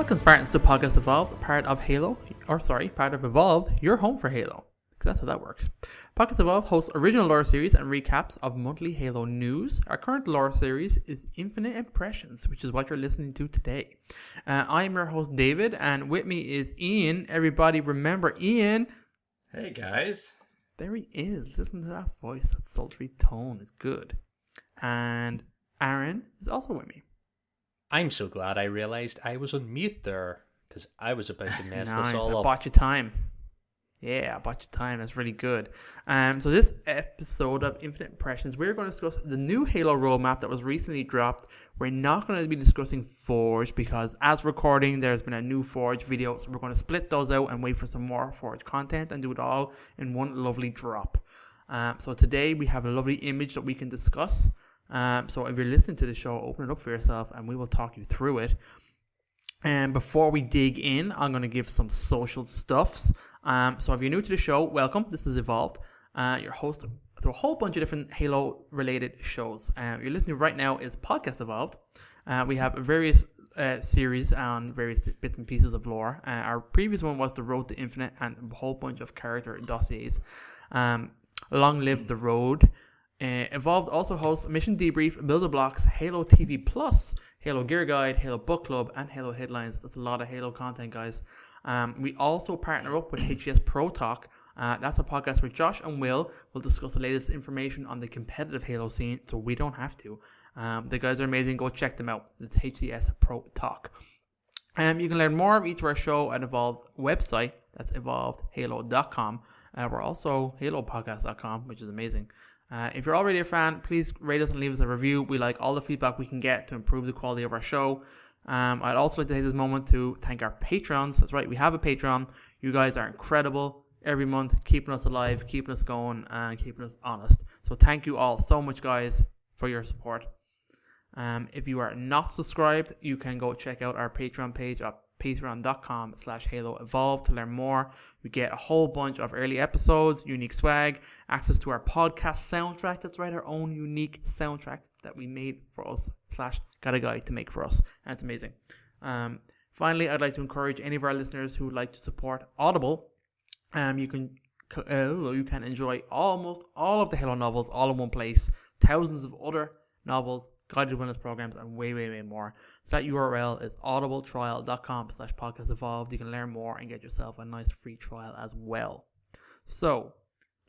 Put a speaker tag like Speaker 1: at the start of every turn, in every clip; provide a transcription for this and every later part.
Speaker 1: Welcome, Spartans, to Podcast Evolved, part of Evolved, your home for Halo. Because that's how that works. Podcast Evolved hosts original lore series and recaps of monthly Halo news. Our current lore series is Infinite Impressions, which is what you're listening to today. I'm your host, David, and with me is Ian. Everybody remember Ian.
Speaker 2: Hey, guys.
Speaker 1: There he is. Listen to that voice. That sultry tone is good. And Aaron is also with me.
Speaker 3: I'm so glad I realised I was on mute there, because I was about to mess
Speaker 1: Nice.
Speaker 3: this all up.
Speaker 1: I bought you time. Yeah, I bought you time. That's really good. So this episode of Infinite Impressions, we're going to discuss the new Halo roadmap that was recently dropped. We're not going to be discussing Forge because as recording, there's been a new Forge video. So we're going to split those out and wait for some more Forge content and do it all in one lovely drop. So today we have a lovely image that we can discuss. So if you're listening to the show, open it up for yourself and we will talk you through it. And before we dig in, I'm going to give some social stuffs. So if you're new to the show, welcome. This is Evolved. Your host to a whole bunch of different Halo-related shows. You're listening right now is Podcast Evolved. We have various series on various bits and pieces of lore. Our previous one was The Road to Infinite and a whole bunch of character dossiers. Long live the road. Evolved also hosts Mission Debrief, Builder Blocks, Halo TV Plus, Halo Gear Guide, Halo Book Club, and Halo Headlines. That's a lot of Halo content, guys. We also partner up with HGS Pro Talk. That's a podcast where Josh and Will discuss the latest information on the competitive Halo scene, so we don't have to. The guys are amazing. Go check them out. It's HGS Pro Talk. You can learn more of each of our show at Evolved's website. That's evolvedhalo.com. We're also halopodcast.com, which is amazing. If you're already a fan, please rate us and leave us a review. We like all the feedback we can get to improve the quality of our show. I'd also like to take this moment to thank our patrons. That's right, we have a Patreon. You guys are incredible every month, keeping us alive, keeping us going, and keeping us honest. So thank you all so much, guys, for your support. If you are not subscribed, you can go check out our Patreon page at patreon.com/HaloEvolve to learn more. We get a whole bunch of early episodes, unique swag, access to our podcast soundtrack. That's right, our own unique soundtrack that we made for us / got a guy to make for us, and it's amazing. Finally, I'd like to encourage any of our listeners who would like to support Audible. You can enjoy almost all of the Halo novels all in one place, thousands of other novels, guided wellness programs, and way more. So that URL is audibletrial.com/podcastevolved. You can learn more and get yourself a nice free trial as well. So,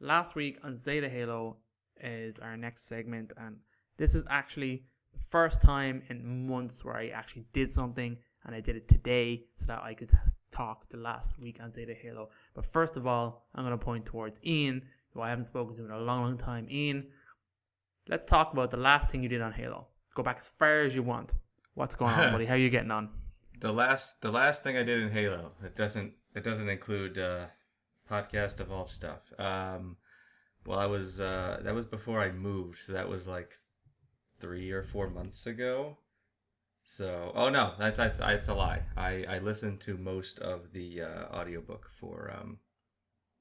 Speaker 1: last week on Zeta Halo is our next segment, and this is actually the first time in months where I actually did something, and I did it today so that I could talk the last week on Zeta Halo. But first of all, I'm going to point towards Ian, who I haven't spoken to in a long time. Ian, let's talk about the last thing you did on Halo. Go back as far as you want. What's going on, buddy? How are you getting on?
Speaker 2: The last thing I did in Halo. It doesn't include Podcast Evolved stuff. Well, I was that was before I moved, so that was like 3 or 4 months ago. So, oh no, that's a lie. I listened to most of the audiobook for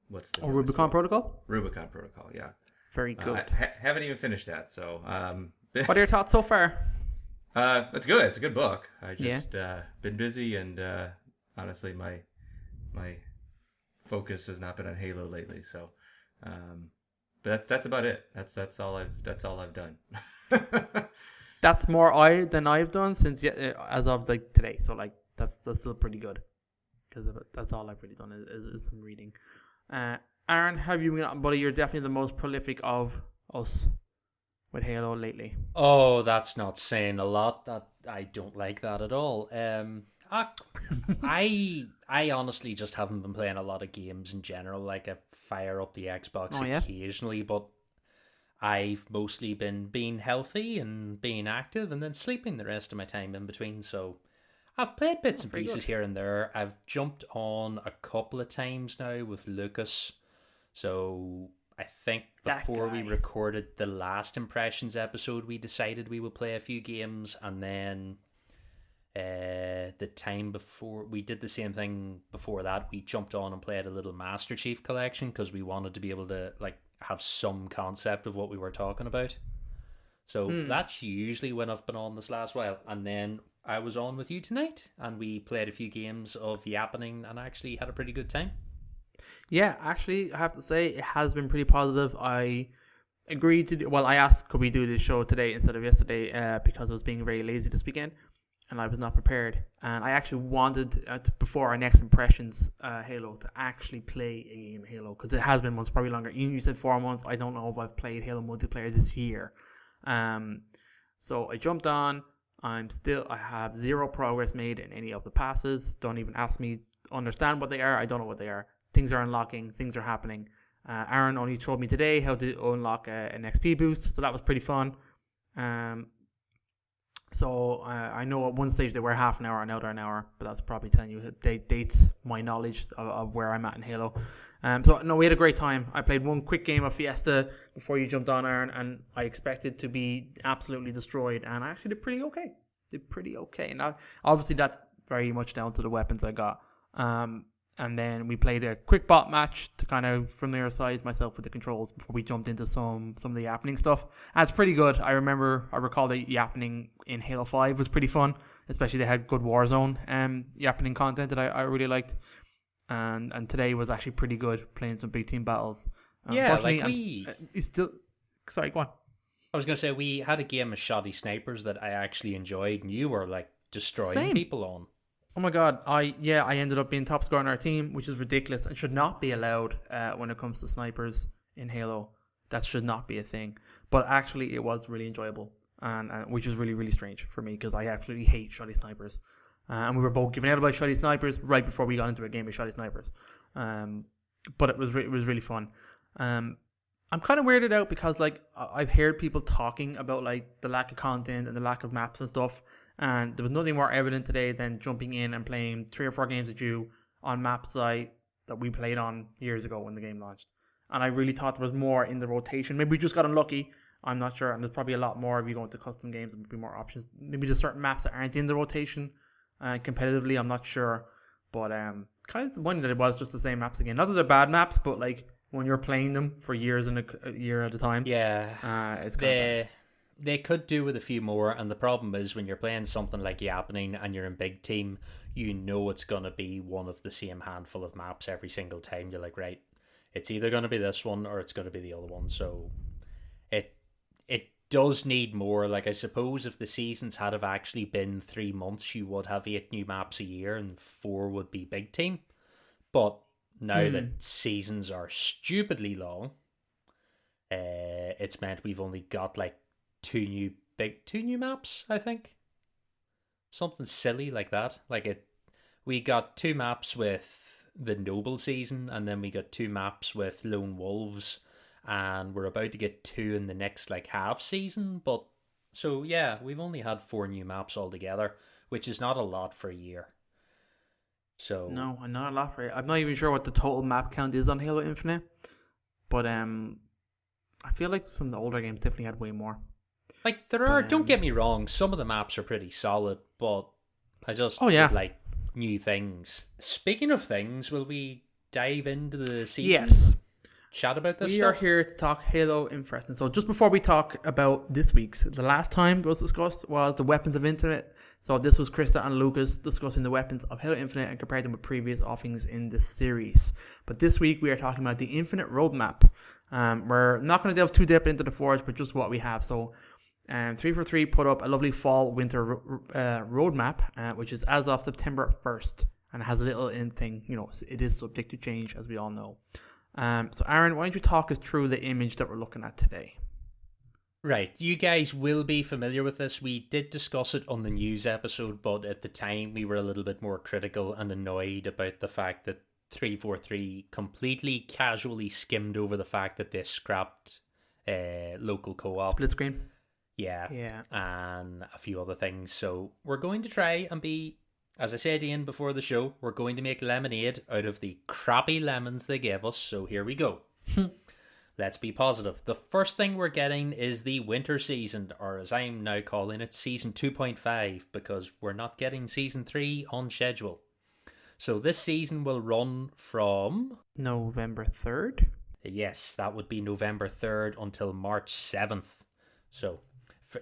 Speaker 2: what's the
Speaker 1: Rubicon Protocol?
Speaker 2: Rubicon Protocol, yeah.
Speaker 1: Very good.
Speaker 2: I haven't even finished that, so
Speaker 1: what are your thoughts so far?
Speaker 2: It's good. It's a good book. I just been busy, and honestly, my focus has not been on Halo lately. So, but that's about it. That's all I've done.
Speaker 1: That's more than I've done since as of like today. So like that's still pretty good because that's all I've really done is some reading. Aaron, have you been, buddy? You're definitely the most prolific of us with Halo lately.
Speaker 3: Oh, that's not saying a lot. That I don't like that at all. I honestly just haven't been playing a lot of games in general. Like I fire up the Xbox occasionally, but I've mostly been being healthy and being active and then sleeping the rest of my time in between. So I've played bits and pieces here and there. I've jumped on a couple of times now with Lucas. So I think before we recorded the last Impressions episode, we decided we would play a few games, and then the time before we did the same thing before that, we jumped on and played a little Master Chief Collection because we wanted to be able to like have some concept of what we were talking about. So that's usually when I've been on this last while. And then I was on with you tonight, and we played a few games of Yappening, and actually had a pretty good time.
Speaker 1: Yeah, actually, I have to say it has been pretty positive. I agreed to I asked could we do this show today instead of yesterday because I was being very lazy this weekend and I was not prepared. And I actually wanted before our next impressions Halo to actually play a game of Halo because it has been months, probably longer. You said 4 months. I don't know if I've played Halo multiplayer this year. So I jumped on. I have zero progress made in any of the passes. Don't even ask me to understand what they are. I don't know what they are. Things are unlocking. Things are happening. Aaron only showed me today how to unlock an XP boost, so that was pretty fun. So I know at one stage they were half an hour, and now they're an hour, but that's probably telling you dates my knowledge of where I'm at in Halo. So no, we had a great time. I played one quick game of Fiesta before you jumped on, Aaron, and I expected to be absolutely destroyed, and I actually did pretty okay. Now, obviously, that's very much down to the weapons I got. And then we played a quick bot match to kind of familiarize myself with the controls before we jumped into some of the yappening stuff. And it's pretty good. I recall the yappening in Halo 5 was pretty fun, especially they had good Warzone yappening content that I really liked. And today was actually pretty good, playing some big team battles.
Speaker 3: Yeah, like
Speaker 1: he's still... Sorry, go on.
Speaker 3: I was going to say, we had a game of shoddy snipers that I actually enjoyed, and you were like destroying people on.
Speaker 1: Oh my god, I ended up being top scorer on our team, which is ridiculous and should not be allowed when it comes to snipers in Halo. That should not be a thing. But actually, it was really enjoyable, and which is really, really strange for me because I absolutely hate shoddy snipers. And we were both given out by shoddy snipers right before we got into a game of shoddy snipers. But it was really fun. I'm kind of weirded out because like I've heard people talking about like the lack of content and the lack of maps and stuff. And there was nothing more evident today than jumping in and playing 3 or 4 games with you on maps that we played on years ago when the game launched. And I really thought there was more in the rotation. Maybe we just got unlucky. I'm not sure. And there's probably a lot more if you go into custom games. There would be more options. Maybe there's certain maps that aren't in the rotation competitively. I'm not sure. But kind of disappointed that it was just the same maps again. Not that they're bad maps, but like when you're playing them for years and a year at a time.
Speaker 3: Yeah.
Speaker 1: It's kind of
Speaker 3: they could do with a few more, and the problem is when you're playing something like Yappening and you're in big team, you know it's going to be one of the same handful of maps every single time. You're like, right, it's either going to be this one or it's going to be the other one. So it does need more. Like, I suppose if the seasons had have actually been 3 months, you would have 8 new maps a year and 4 would be big team. But now that seasons are stupidly long, it's meant we've only got like two new maps, I think. Something silly like that. We got 2 maps with the Noble season, and then we got 2 maps with Lone Wolves, and we're about to get 2 in the next like half season. But so yeah, we've only had 4 new maps altogether, which is not a lot for a year. So
Speaker 1: no, not a lot for it. I'm not even sure what the total map count is on Halo Infinite, but I feel like some of the older games definitely had way more.
Speaker 3: Like, there are, don't get me wrong, some of the maps are pretty solid, but I just would like new things. Speaking of things, will we dive into the season?
Speaker 1: Yes.
Speaker 3: Chat about this
Speaker 1: We
Speaker 3: stuff?
Speaker 1: are here to talk Halo Infinite. And so just before we talk about this week's, the last time it was discussed was the weapons of Infinite. So this was Krista and Lucas discussing the weapons of Halo Infinite and compared them with previous offerings in this series. But this week we are talking about the Infinite roadmap. We're not going to delve too deep into the Forge, but just what we have. So 343 put up a lovely fall-winter roadmap, which is as of September 1st, and it has a little in thing. You know, it is subject to change, as we all know. So Aaron, why don't you talk us through the image that we're looking at today?
Speaker 3: Right, you guys will be familiar with this. We did discuss it on the news episode, but at the time we were a little bit more critical and annoyed about the fact that 343 completely casually skimmed over the fact that they scrapped local co-op.
Speaker 1: Split screen?
Speaker 3: Yeah. And a few other things. So we're going to try and be, as I said Ian before the show, we're going to make lemonade out of the crappy lemons they gave us. So here we go. Let's be positive. The first thing we're getting is the winter season, or as I'm now calling it, season 2.5, because we're not getting season 3 on schedule. So this season will run from
Speaker 1: November 3rd?
Speaker 3: Yes, that would be November 3rd until March 7th. So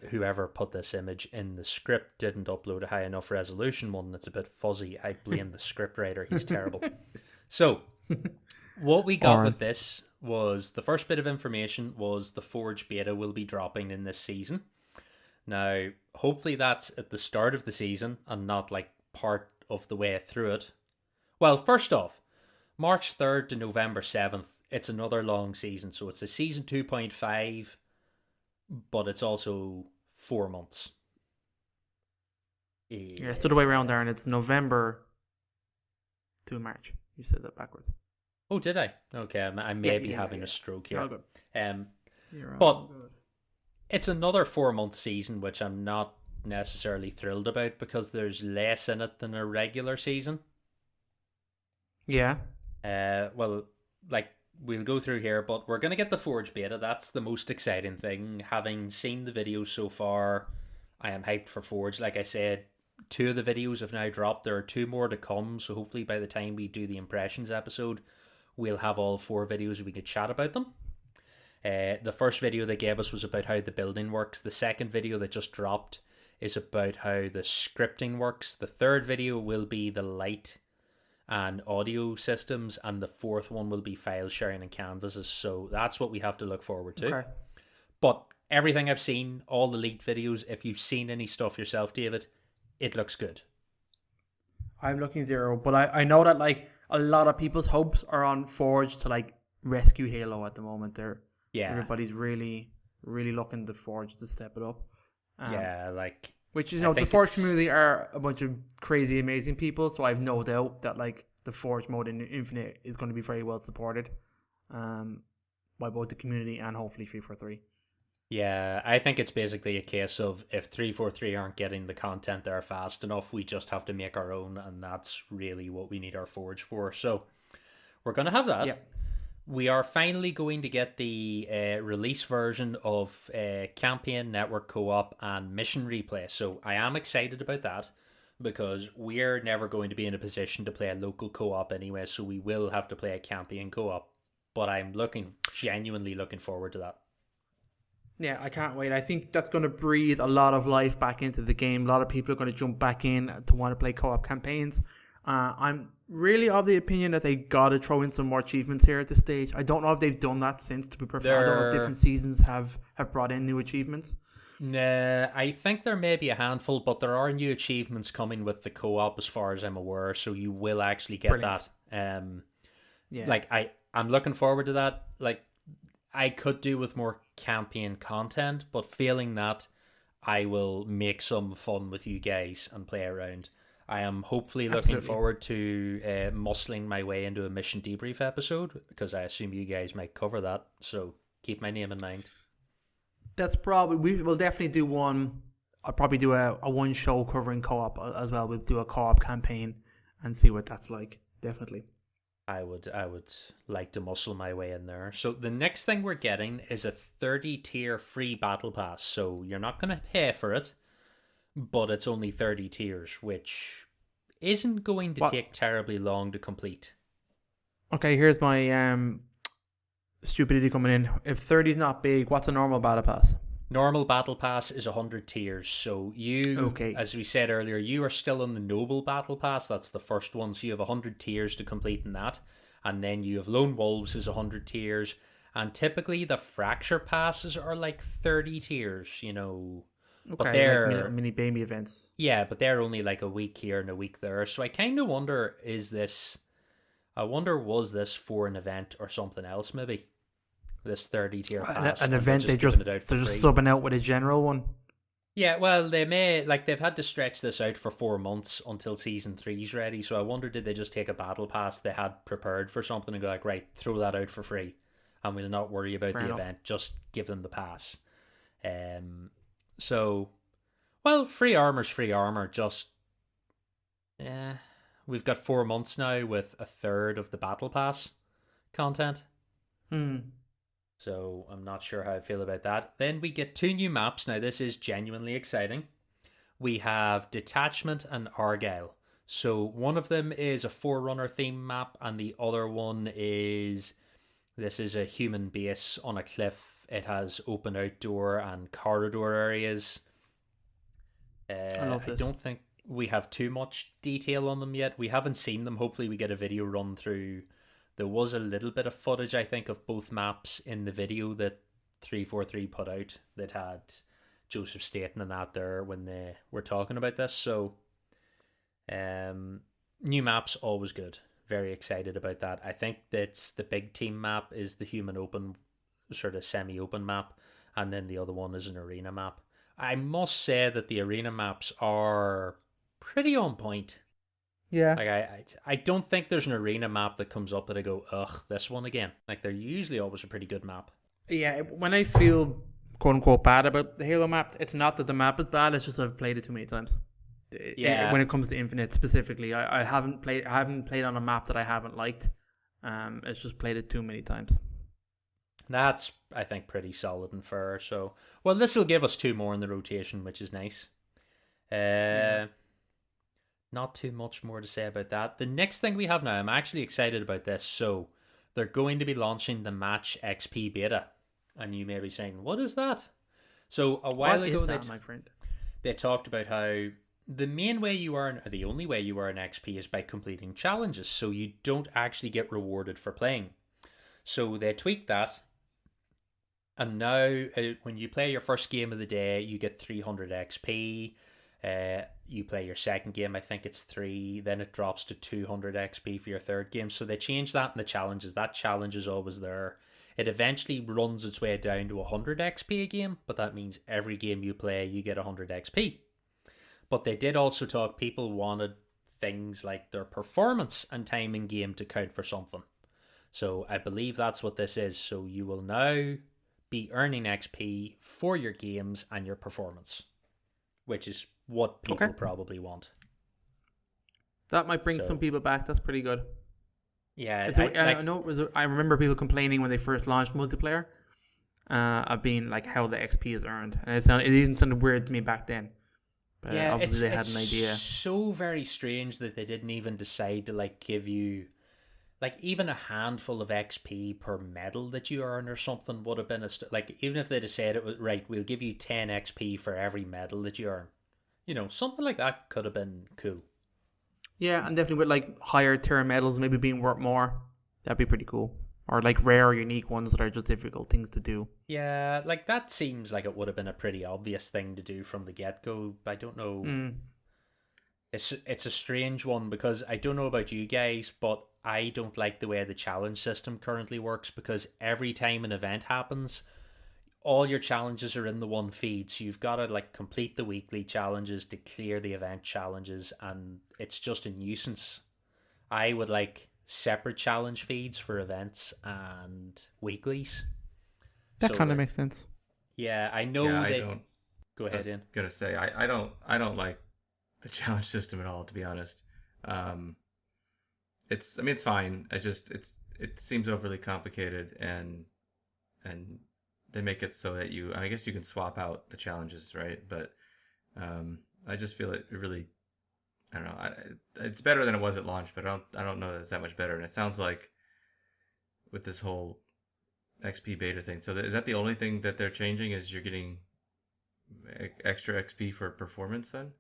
Speaker 3: whoever put this image in the script didn't upload a high enough resolution one. It's a bit fuzzy. I blame the script writer. He's terrible. So what we got with this was the first bit of information was the Forge beta will be dropping in this season. Now, hopefully that's at the start of the season and not like part of the way through it. Well, first off, March 3rd to November 7th, it's another long season. So it's a season 2.5, but it's also 4 months.
Speaker 1: Yeah, it's the other way around there, and it's November to March. You said that backwards.
Speaker 3: Oh, did I? Okay, I may be having a stroke here. But it's another 4 month season, which I'm not necessarily thrilled about because there's less in it than a regular season.
Speaker 1: Yeah.
Speaker 3: Well, like we'll go through here, but we're gonna get the Forge beta. That's the most exciting thing. Having seen the videos so far, I am hyped for Forge. Like I said, 2 of the videos have now dropped. There are 2 more to come. So hopefully by the time we do the impressions episode, we'll have all 4 videos and we could chat about them. The first video they gave us was about how the building works. The second video that just dropped is about how the scripting works. The third video will be the light and audio systems, and the fourth one will be file sharing and canvases. So that's what we have to look forward to. Okay. But everything I've seen, all the leaked videos, if you've seen any stuff yourself, David, it looks good.
Speaker 1: I'm looking 0, but I know that like a lot of people's hopes are on Forge to like rescue Halo at the moment. Everybody's really, really looking to Forge to step it up. Which is, the Forge community are a bunch of crazy, amazing people, so I have no doubt that like the Forge mode in Infinite is going to be very well supported by both the community and hopefully 343.
Speaker 3: Yeah, I think it's basically a case of if 343 aren't getting the content there fast enough, we just have to make our own, and that's really what we need our Forge for. So we're going to have that. Yeah. We are finally going to get the release version of Campaign, Network Co-op, and Mission Replay. So I am excited about that because we're never going to be in a position to play a local co-op anyway, so we will have to play a Campaign co-op. But I'm genuinely looking forward to that.
Speaker 1: Yeah, I can't wait. I think that's going to breathe a lot of life back into the game. A lot of people are going to jump back in to want to play co-op campaigns. I'm really of the opinion that they got to throw in some more achievements here at this stage. I don't know if they've done that since, to be perfect. I don't know if different seasons have brought in new achievements.
Speaker 3: Nah, I think there may be a handful, but there are new achievements coming with the co-op as far as I'm aware, so you will actually get Brilliant. That. Like, I'm looking forward to that. Like, I could do with more campaign content, but failing that, I will make some fun with you guys and play around. I am hopefully looking forward to muscling my way into a mission debrief episode because I assume you guys might cover that. So keep my name in mind.
Speaker 1: That's probably, we will definitely do one. I'll probably do a one show covering co-op as well. We'll do a co-op campaign and see what that's like. Definitely.
Speaker 3: I would like to muscle my way in there. So the next thing we're getting is a 30 tier free battle pass. So you're not going to pay for it, but it's only 30 tiers, which isn't going to take terribly long to complete.
Speaker 1: Okay, here's my stupidity coming in. If 30 is not big, what's a normal battle pass?
Speaker 3: Normal battle pass is 100 tiers. So you, as we said earlier, you are still on the noble battle pass. That's the first one. So you have 100 tiers to complete in that. And then you have Lone Wolves is 100 tiers. And typically the fracture passes are like 30 tiers, you know.
Speaker 1: Okay, but they're like mini baby events.
Speaker 3: Yeah, but they're only like a week here and a week there. So I kind of wonder, was this for an event or something else maybe? This 30 tier pass.
Speaker 1: An event they're just subbing out with a general one.
Speaker 3: Yeah, well, they've had to stretch this out for 4 months until season 3's ready. So I wonder, did they just take a battle pass they had prepared for something and go like, right, throw that out for free, and we'll not worry about the event. Just give them the pass. So, well, free armor's free armor. Just, we've got 4 months now with a third of the battle pass content. So I'm not sure how I feel about that. Then we get 2 new maps. Now this is genuinely exciting. We have Detachment and Argyle. So one of them is a Forerunner theme map, and the other one is, this is a human base on a cliff It has open outdoor and corridor areas. I don't think we have too much detail on them yet. We haven't seen them. Hopefully we get a video run through. There was a little bit of footage, I think, of both maps in the video that 343 put out that had Joseph Staten and that there when they were talking about this. So new maps, always good. Very excited about that. I think that's the big team map is the human open, sort of semi-open map, and then the other one is an arena map. I must say that the arena maps are pretty on point.
Speaker 1: Yeah.
Speaker 3: Like I don't think there's an arena map that comes up that I go, ugh, this one again. Like they're usually always a pretty good map.
Speaker 1: Yeah, when I feel quote unquote bad about the Halo map, it's not that the map is bad, it's just I've played it too many times.
Speaker 3: Yeah.
Speaker 1: When it comes to Infinite specifically, I haven't played on a map that I haven't liked. It's just played it too many times.
Speaker 3: That's, I think, pretty solid and fair. So, well, this will give us 2 more in the rotation, which is nice. Not too much more to say about that. The next thing we have now, I'm actually excited about this. So, they're going to be launching the Match XP beta. And you may be saying, what is that? So, a while ago,
Speaker 1: my friend?
Speaker 3: They talked about how the main way you earn, or the only way you earn XP is by completing challenges. So, you don't actually get rewarded for playing. So, they tweaked that. And now, when you play your first game of the day, you get 300 XP. You play your second game, I think it's 3. Then it drops to 200 XP for your third game. So they changed that in the challenges. That challenge is always there. It eventually runs its way down to 100 XP a game, but that means every game you play, you get 100 XP. But they did also talk, people wanted things like their performance and time in game to count for something. So I believe that's what this is. So you will now be earning XP for your games and your performance, which is what people probably want.
Speaker 1: That might bring some people back. That's pretty good.
Speaker 3: Yeah,
Speaker 1: I know. I remember people complaining when they first launched multiplayer, of being like how the XP is earned, and it even sounded weird to me back then. But
Speaker 3: yeah,
Speaker 1: obviously they had an idea.
Speaker 3: So very strange that they didn't even decide to like give you, like even a handful of XP per medal that you earn or something would have been like even if they'd have said it was right, we'll give you 10 XP for every medal that you earn. You know, something like that could have been cool.
Speaker 1: Yeah, and definitely with like higher tier medals maybe being worth more. That'd be pretty cool. Or like rare, unique ones that are just difficult things to do.
Speaker 3: Yeah, like that seems like it would have been a pretty obvious thing to do from the get-go. I don't know. It's a strange one because I don't know about you guys, but I don't like the way the challenge system currently works because every time an event happens, all your challenges are in the one feed. So you've got to like complete the weekly challenges to clear the event challenges, and it's just a nuisance. I would like separate challenge feeds for events and weeklies.
Speaker 1: That kind of makes sense.
Speaker 3: Yeah, I know.
Speaker 2: Yeah, I don't.
Speaker 3: Go ahead, Ian.
Speaker 2: Gonna say I don't like the challenge system at all, to be honest. It's fine. It seems overly complicated, and they make it so that I guess you can swap out the challenges, right? But I just feel it really, I don't know. It's better than it was at launch, but I don't know that it's that much better. And it sounds like with this whole XP beta thing. So is that the only thing that they're changing? Is you're getting extra XP for performance then?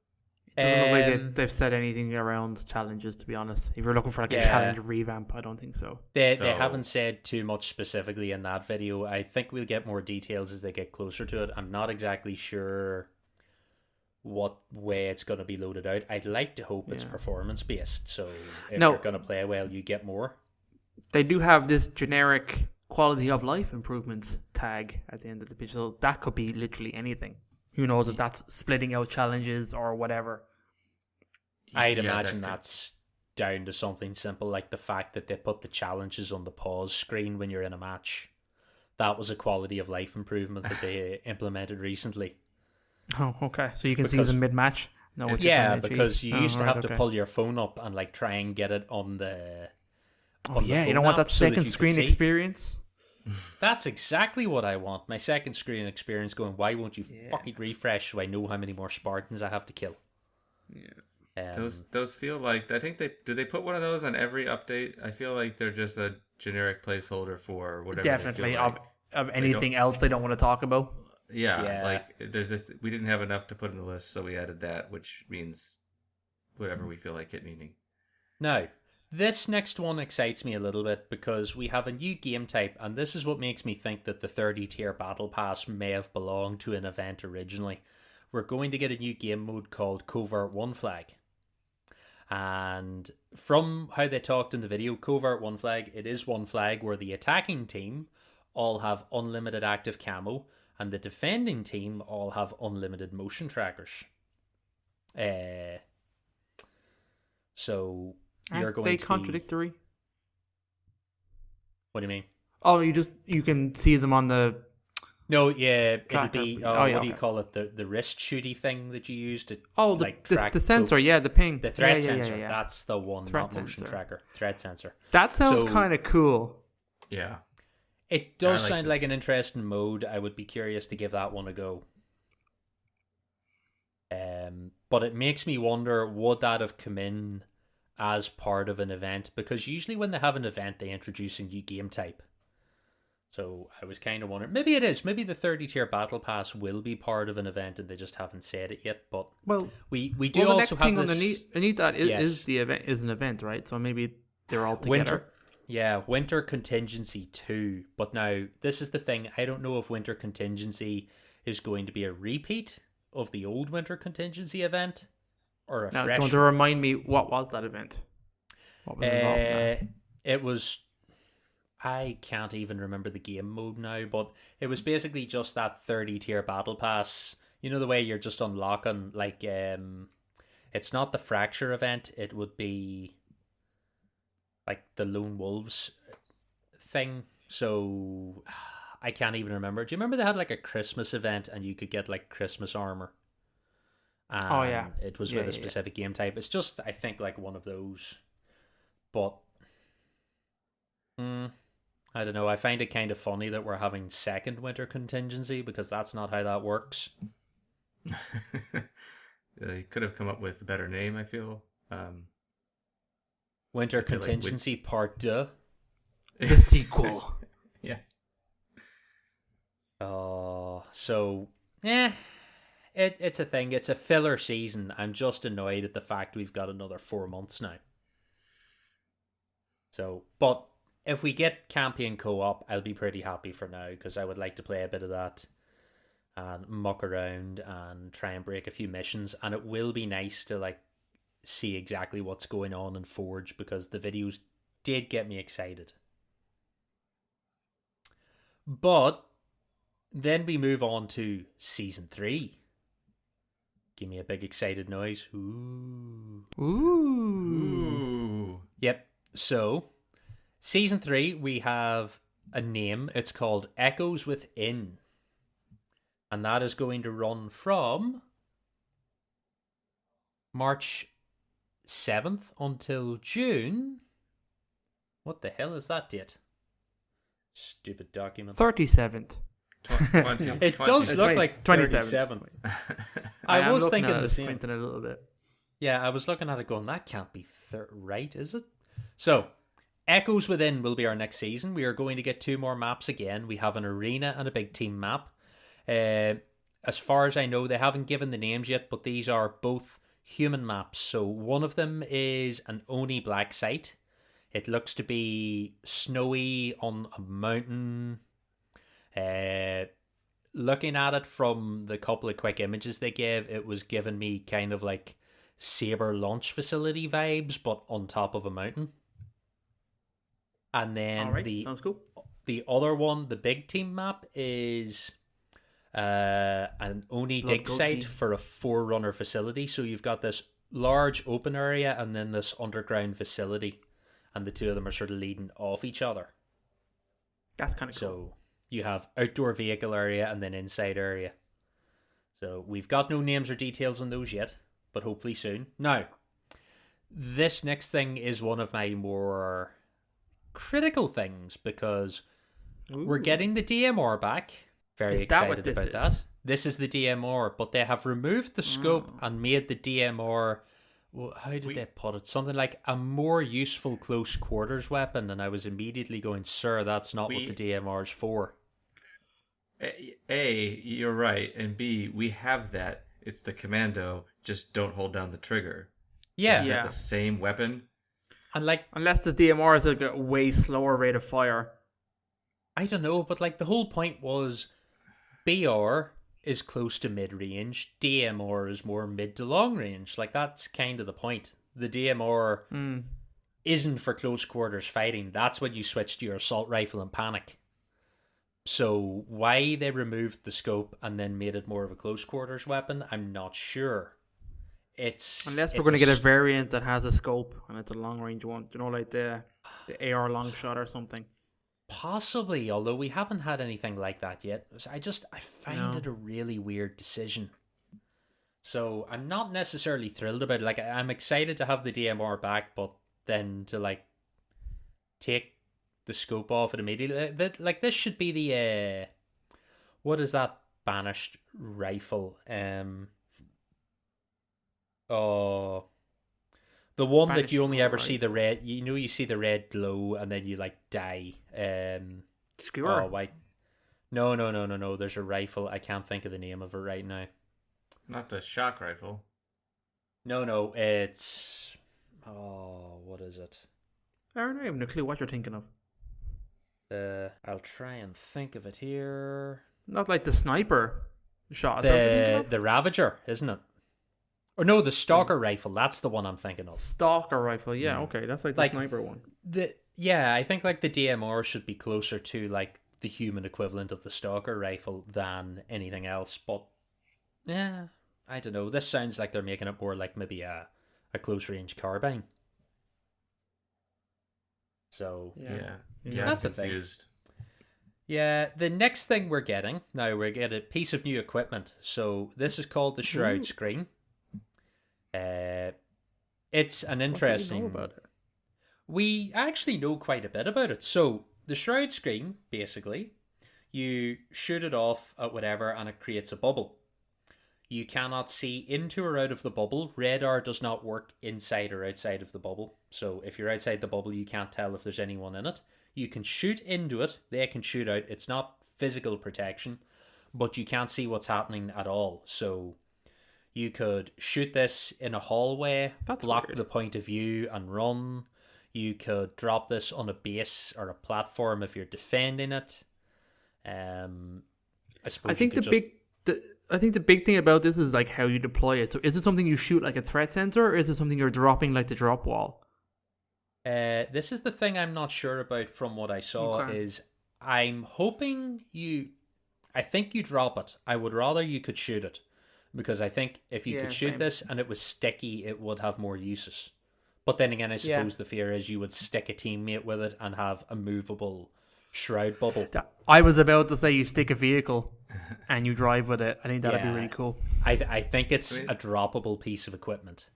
Speaker 1: It doesn't look like they've said anything around challenges, to be honest. If you're looking for like a challenge revamp, I don't think so.
Speaker 3: They haven't said too much specifically in that video. I think we'll get more details as they get closer to it. I'm not exactly sure what way it's going to be loaded out. I'd like to hope it's performance based. So if you're going to play well, you get more.
Speaker 1: They do have this generic quality of life improvement tag at the end of the page, so that could be literally anything. Who knows if that's splitting out challenges or whatever.
Speaker 3: I'd imagine that's down to something simple like the fact that they put the challenges on the pause screen when you're in a match. That was a quality of life improvement that they implemented recently.
Speaker 1: Oh, okay. So you can see them mid-match?
Speaker 3: Because you used to have to pull your phone up and like try and get it on the
Speaker 1: you don't want that second screen experience?
Speaker 3: That's exactly what I want. My second screen experience going, why won't you fucking refresh so I know how many more Spartans I have to kill?
Speaker 2: Yeah. Those feel like, I think they put one of those on every update? I feel like they're just a generic placeholder for whatever.
Speaker 1: Definitely. of anything else they don't want to talk about.
Speaker 2: Yeah, like there's this. We didn't have enough to put in the list, so we added that, which means whatever we feel like it meaning.
Speaker 3: Now, this next one excites me a little bit because we have a new game type, and this is what makes me think that the 30-tier Battle Pass may have belonged to an event originally. We're going to get a new game mode called Covert One Flag. And from how they talked in the video, Covert One Flag, it is one flag where the attacking team all have unlimited active camo, and the defending team all have unlimited motion trackers. So you're going
Speaker 1: they
Speaker 3: to
Speaker 1: contradictory?
Speaker 3: What do you mean?
Speaker 1: Oh, you can see them on the.
Speaker 3: No, yeah, it'll
Speaker 1: Tracker.
Speaker 3: be what do you call it? The wrist shooty thing that you use to
Speaker 1: the sensor, the ping,
Speaker 3: the threat
Speaker 1: yeah,
Speaker 3: sensor.
Speaker 1: yeah.
Speaker 3: That's the one,
Speaker 1: Threat
Speaker 3: not motion
Speaker 1: sensor.
Speaker 3: tracker. Threat sensor.
Speaker 1: That sounds kind of cool.
Speaker 2: Yeah,
Speaker 3: it does
Speaker 2: like
Speaker 3: sound like
Speaker 2: this.
Speaker 3: an interesting mode. I would be curious to give that one a go. But it makes me wonder, would that have come in as part of an event? Because usually when they have an event, they introduce a new game type. So I was kind of wondering, maybe it is. Maybe the 30-tier Battle Pass will be part of an event and they just haven't said it yet. But we do
Speaker 1: the
Speaker 3: also
Speaker 1: next
Speaker 3: have
Speaker 1: thing
Speaker 3: this...
Speaker 1: underneath that
Speaker 3: Yes.
Speaker 1: is the event is an event, right? So maybe they're all together.
Speaker 3: Winter Contingency 2. But now, this is the thing. I don't know if Winter Contingency is going to be a repeat of the old Winter Contingency event or a
Speaker 1: Now,
Speaker 3: fresh...
Speaker 1: do you want to remind me, what was that event? What was involved in that?
Speaker 3: It was... I can't even remember the game mode now, but it was basically just that 30-tier Battle Pass. You know, the way you're just unlocking, like, it's not the Fracture event, it would be like the Lone Wolves thing. So I can't even remember. Do you remember they had like a Christmas event and you could get like Christmas armor? And it was with a specific game type. It's just, I think, like one of those. But I don't know. I find it kind of funny that we're having second Winter Contingency because that's not how that works.
Speaker 2: They could have come up with a better name, I feel.
Speaker 3: Winter Contingency Part 2.
Speaker 1: The sequel.
Speaker 2: Yeah.
Speaker 3: So, it's a thing. It's a filler season. I'm just annoyed at the fact we've got another 4 months now. So, but if we get campaign co-op, I'll be pretty happy for now because I would like to play a bit of that and muck around and try and break a few missions. And it will be nice to like see exactly what's going on in Forge because the videos did get me excited. But then we move on to Season 3. Give me a big excited noise. Ooh.
Speaker 1: Ooh.
Speaker 3: Yep. So, Season 3, we have a name. It's called Echoes Within. And that is going to run from March 7th until June. What the hell is that date? Stupid document.
Speaker 1: 37th.
Speaker 3: It does look like
Speaker 1: 27th.
Speaker 3: 37th. I was thinking the same.
Speaker 1: A little bit.
Speaker 3: Yeah, I was looking at it going, that can't be right, is it? So, Echoes Within will be our next season. We are going to get 2 more maps again. We have an arena and a big team map. As far as I know, they haven't given the names yet, but these are both human maps. So one of them is an Oni black site. It looks to be snowy on a mountain. Looking at it from the couple of quick images they gave, it was giving me kind of like Saber launch facility vibes, but on top of a mountain. And then
Speaker 1: sounds cool.
Speaker 3: The other one, the big team map, is an Oni dig site for a Forerunner facility. So you've got this large open area and then this underground facility, and the two of them are sort of leading off each other.
Speaker 1: That's kind of cool.
Speaker 3: So you have outdoor vehicle area and then inside area. So we've got no names or details on those yet, but hopefully soon. Now, this next thing is one of my more critical things because we're getting the DMR back. Very excited about that. This is the DMR, but they have removed the scope and made the DMR, well, how did they put it? Something like a more useful close quarters weapon. And I was immediately going, sir, that's not what the DMR is for.
Speaker 2: You're right, and B, we have that. It's the commando. Just don't hold down the trigger.
Speaker 3: Yeah.
Speaker 2: Isn't that the same weapon?
Speaker 3: And like,
Speaker 1: Unless the DMR is like a way slower rate of fire.
Speaker 3: I don't know, but like the whole point was BR is close to mid range, DMR is more mid to long range. Like that's kind of the point. The DMR isn't for close quarters fighting. That's when you switch to your assault rifle and panic. So why they removed the scope and then made it more of a close quarters weapon, I'm not sure.
Speaker 1: Unless we're going to get a variant that has a scope and it's a long range one, you know, like the AR long shot or something.
Speaker 3: Possibly, although we haven't had anything like that yet. I find it a really weird decision. So I'm not necessarily thrilled about it. Like I'm excited to have the DMR back, but then to like take the scope off it immediately. Like this should be the what is that banished rifle? Oh, the one that you only ever see the red. You know, you see the red glow, and then you like die.
Speaker 1: Skewer.
Speaker 3: Oh, wait. No. There's a rifle. I can't think of the name of it right now.
Speaker 2: Not the shock rifle.
Speaker 3: No. It's what is it?
Speaker 1: I don't have no clue what you're thinking of.
Speaker 3: I'll try and think of it here.
Speaker 1: Not like the sniper shot.
Speaker 3: The Ravager, isn't it? Or no, the Stalker rifle. That's the one I'm thinking of.
Speaker 1: Stalker rifle, yeah, okay. That's like the sniper one.
Speaker 3: I think like the DMR should be closer to like the human equivalent of the Stalker rifle than anything else. But yeah, I don't know. This sounds like they're making it more like maybe a close range carbine. So
Speaker 2: yeah,
Speaker 3: that's a thing. Yeah, the next thing we're getting a piece of new equipment. So this is called the Shroud Screen. It's an interesting.
Speaker 1: What do you know about it?
Speaker 3: We actually know quite a bit about it. So the Shroud Screen, basically, you shoot it off at whatever, and it creates a bubble. You cannot see into or out of the bubble. Radar does not work inside or outside of the bubble. So if you're outside the bubble, you can't tell if there's anyone in it. You can shoot into it. They can shoot out. It's not physical protection, but you can't see what's happening at all. So you could shoot this in a hallway, block the point of view, and run. You could drop this on a base or a platform if you're defending it. I think
Speaker 1: the big thing about this is like how you deploy it. So is it something you shoot like a threat sensor, or is it something you're dropping like the drop wall?
Speaker 3: This is the thing I'm not sure about from what I saw. Okay. Is I'm hoping I think you drop it. I would rather you could shoot it, because I think if you could shoot this and it was sticky, it would have more uses. But then again, I suppose the fear is you would stick a teammate with it and have a movable shroud bubble.
Speaker 1: I was about to say you stick a vehicle and you drive with it. I think that'd be really cool.
Speaker 3: I think it's a droppable piece of equipment.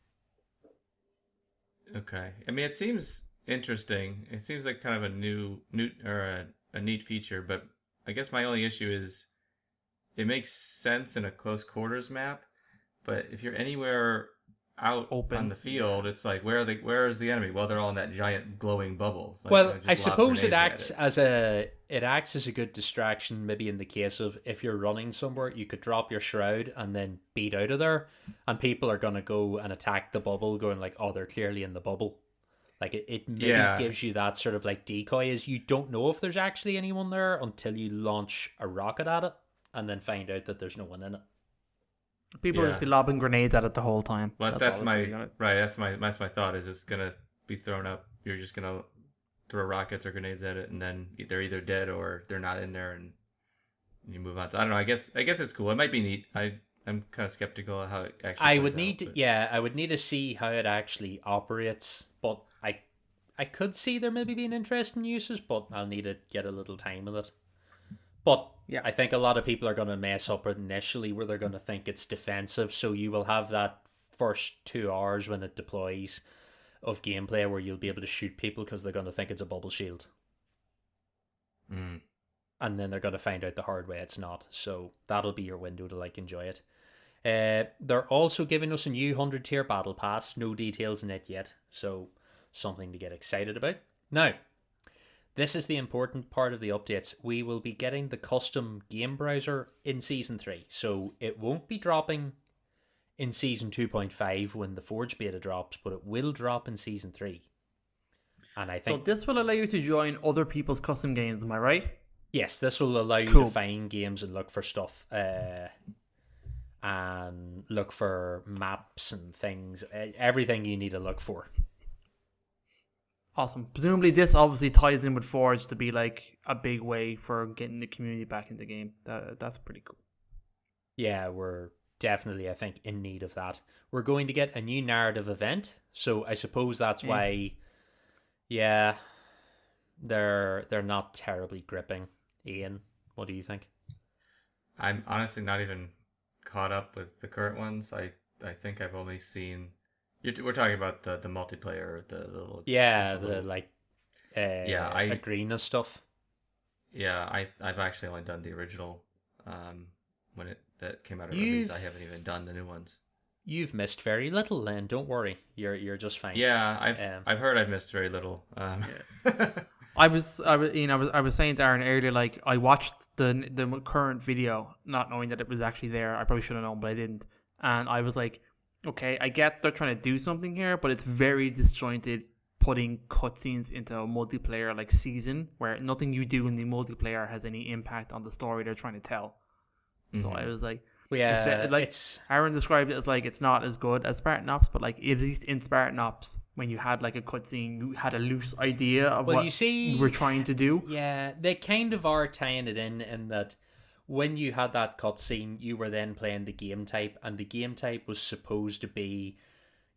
Speaker 2: Okay. I mean, it seems interesting. It seems like kind of a new or a neat feature, but I guess my only issue is it makes sense in a close quarters map, but if you're anywhere out open on the field, it's like where is the enemy? Well, they're all in that giant glowing bubble. Like,
Speaker 3: well, I suppose it acts as a good distraction. Maybe in the case of if you're running somewhere, you could drop your shroud and then beat out of there, and people are gonna go and attack the bubble, going like, "Oh, they're clearly in the bubble." Like it maybe gives you that sort of like decoy, is you don't know if there's actually anyone there until you launch a rocket at it, and then find out that there's no one in it.
Speaker 1: People just be lobbing grenades at it the whole time.
Speaker 2: Well, that's my thought. Is it's gonna be thrown up. You're just gonna throw rockets or grenades at it, and then they're either dead or they're not in there, and you move on. So I don't know. I guess it's cool. It might be neat. I'm kind of skeptical of how it actually.
Speaker 3: I would need to see how it actually operates, but I could see there maybe being interesting uses, but I'll need to get a little time with it. But I think a lot of people are going to mess up initially, where they're going to think it's defensive. So you will have that first 2 hours when it deploys of gameplay where you'll be able to shoot people because they're going to think it's a bubble shield. And then they're going to find out the hard way it's not. So that'll be your window to like enjoy it. They're also giving us a new 100 tier battle pass. No details in it yet. So something to get excited about. Now, this is the important part of the updates. We will be getting the custom game browser in Season 3. So it won't be dropping in Season 2.5 when the Forge beta drops, but it will drop in Season 3. And I think...
Speaker 1: So this will allow you to join other people's custom games, am I right?
Speaker 3: Yes, this will allow you
Speaker 1: Cool.
Speaker 3: to find games and look for stuff. And look for maps and things. Everything you need to look for.
Speaker 1: Awesome. Presumably this obviously ties in with Forge to be like a big way for getting the community back in the game. That's pretty cool.
Speaker 3: Yeah, we're definitely, I think, in need of that. We're going to get a new narrative event, so I suppose that's why, yeah, they're not terribly gripping. Ian, what do you think?
Speaker 2: I'm honestly not even caught up with the current ones. I think I've only seen... We're talking about the multiplayer, the little...
Speaker 3: Yeah,
Speaker 2: the little,
Speaker 3: arena stuff.
Speaker 2: Yeah, I've actually only done the original when that came out of release. I haven't even done the new ones.
Speaker 3: You've missed very little, then. Don't worry, you're just fine.
Speaker 2: Yeah, I've heard I've missed very little.
Speaker 1: I was saying to Aaron earlier, like I watched the current video, not knowing that it was actually there. I probably should have known, but I didn't. And I was like, okay, I get they're trying to do something here, but it's very disjointed, putting cutscenes into a multiplayer like season where nothing you do in the multiplayer has any impact on the story they're trying to tell. So I was like, it's Aaron described it as like it's not as good as Spartan Ops, but like at least in Spartan Ops, when you had like a cutscene, you had a loose idea of what you were trying to do.
Speaker 3: Yeah, they kind of are tying it in that when you had that cutscene, you were then playing the game type, and the game type was supposed to be,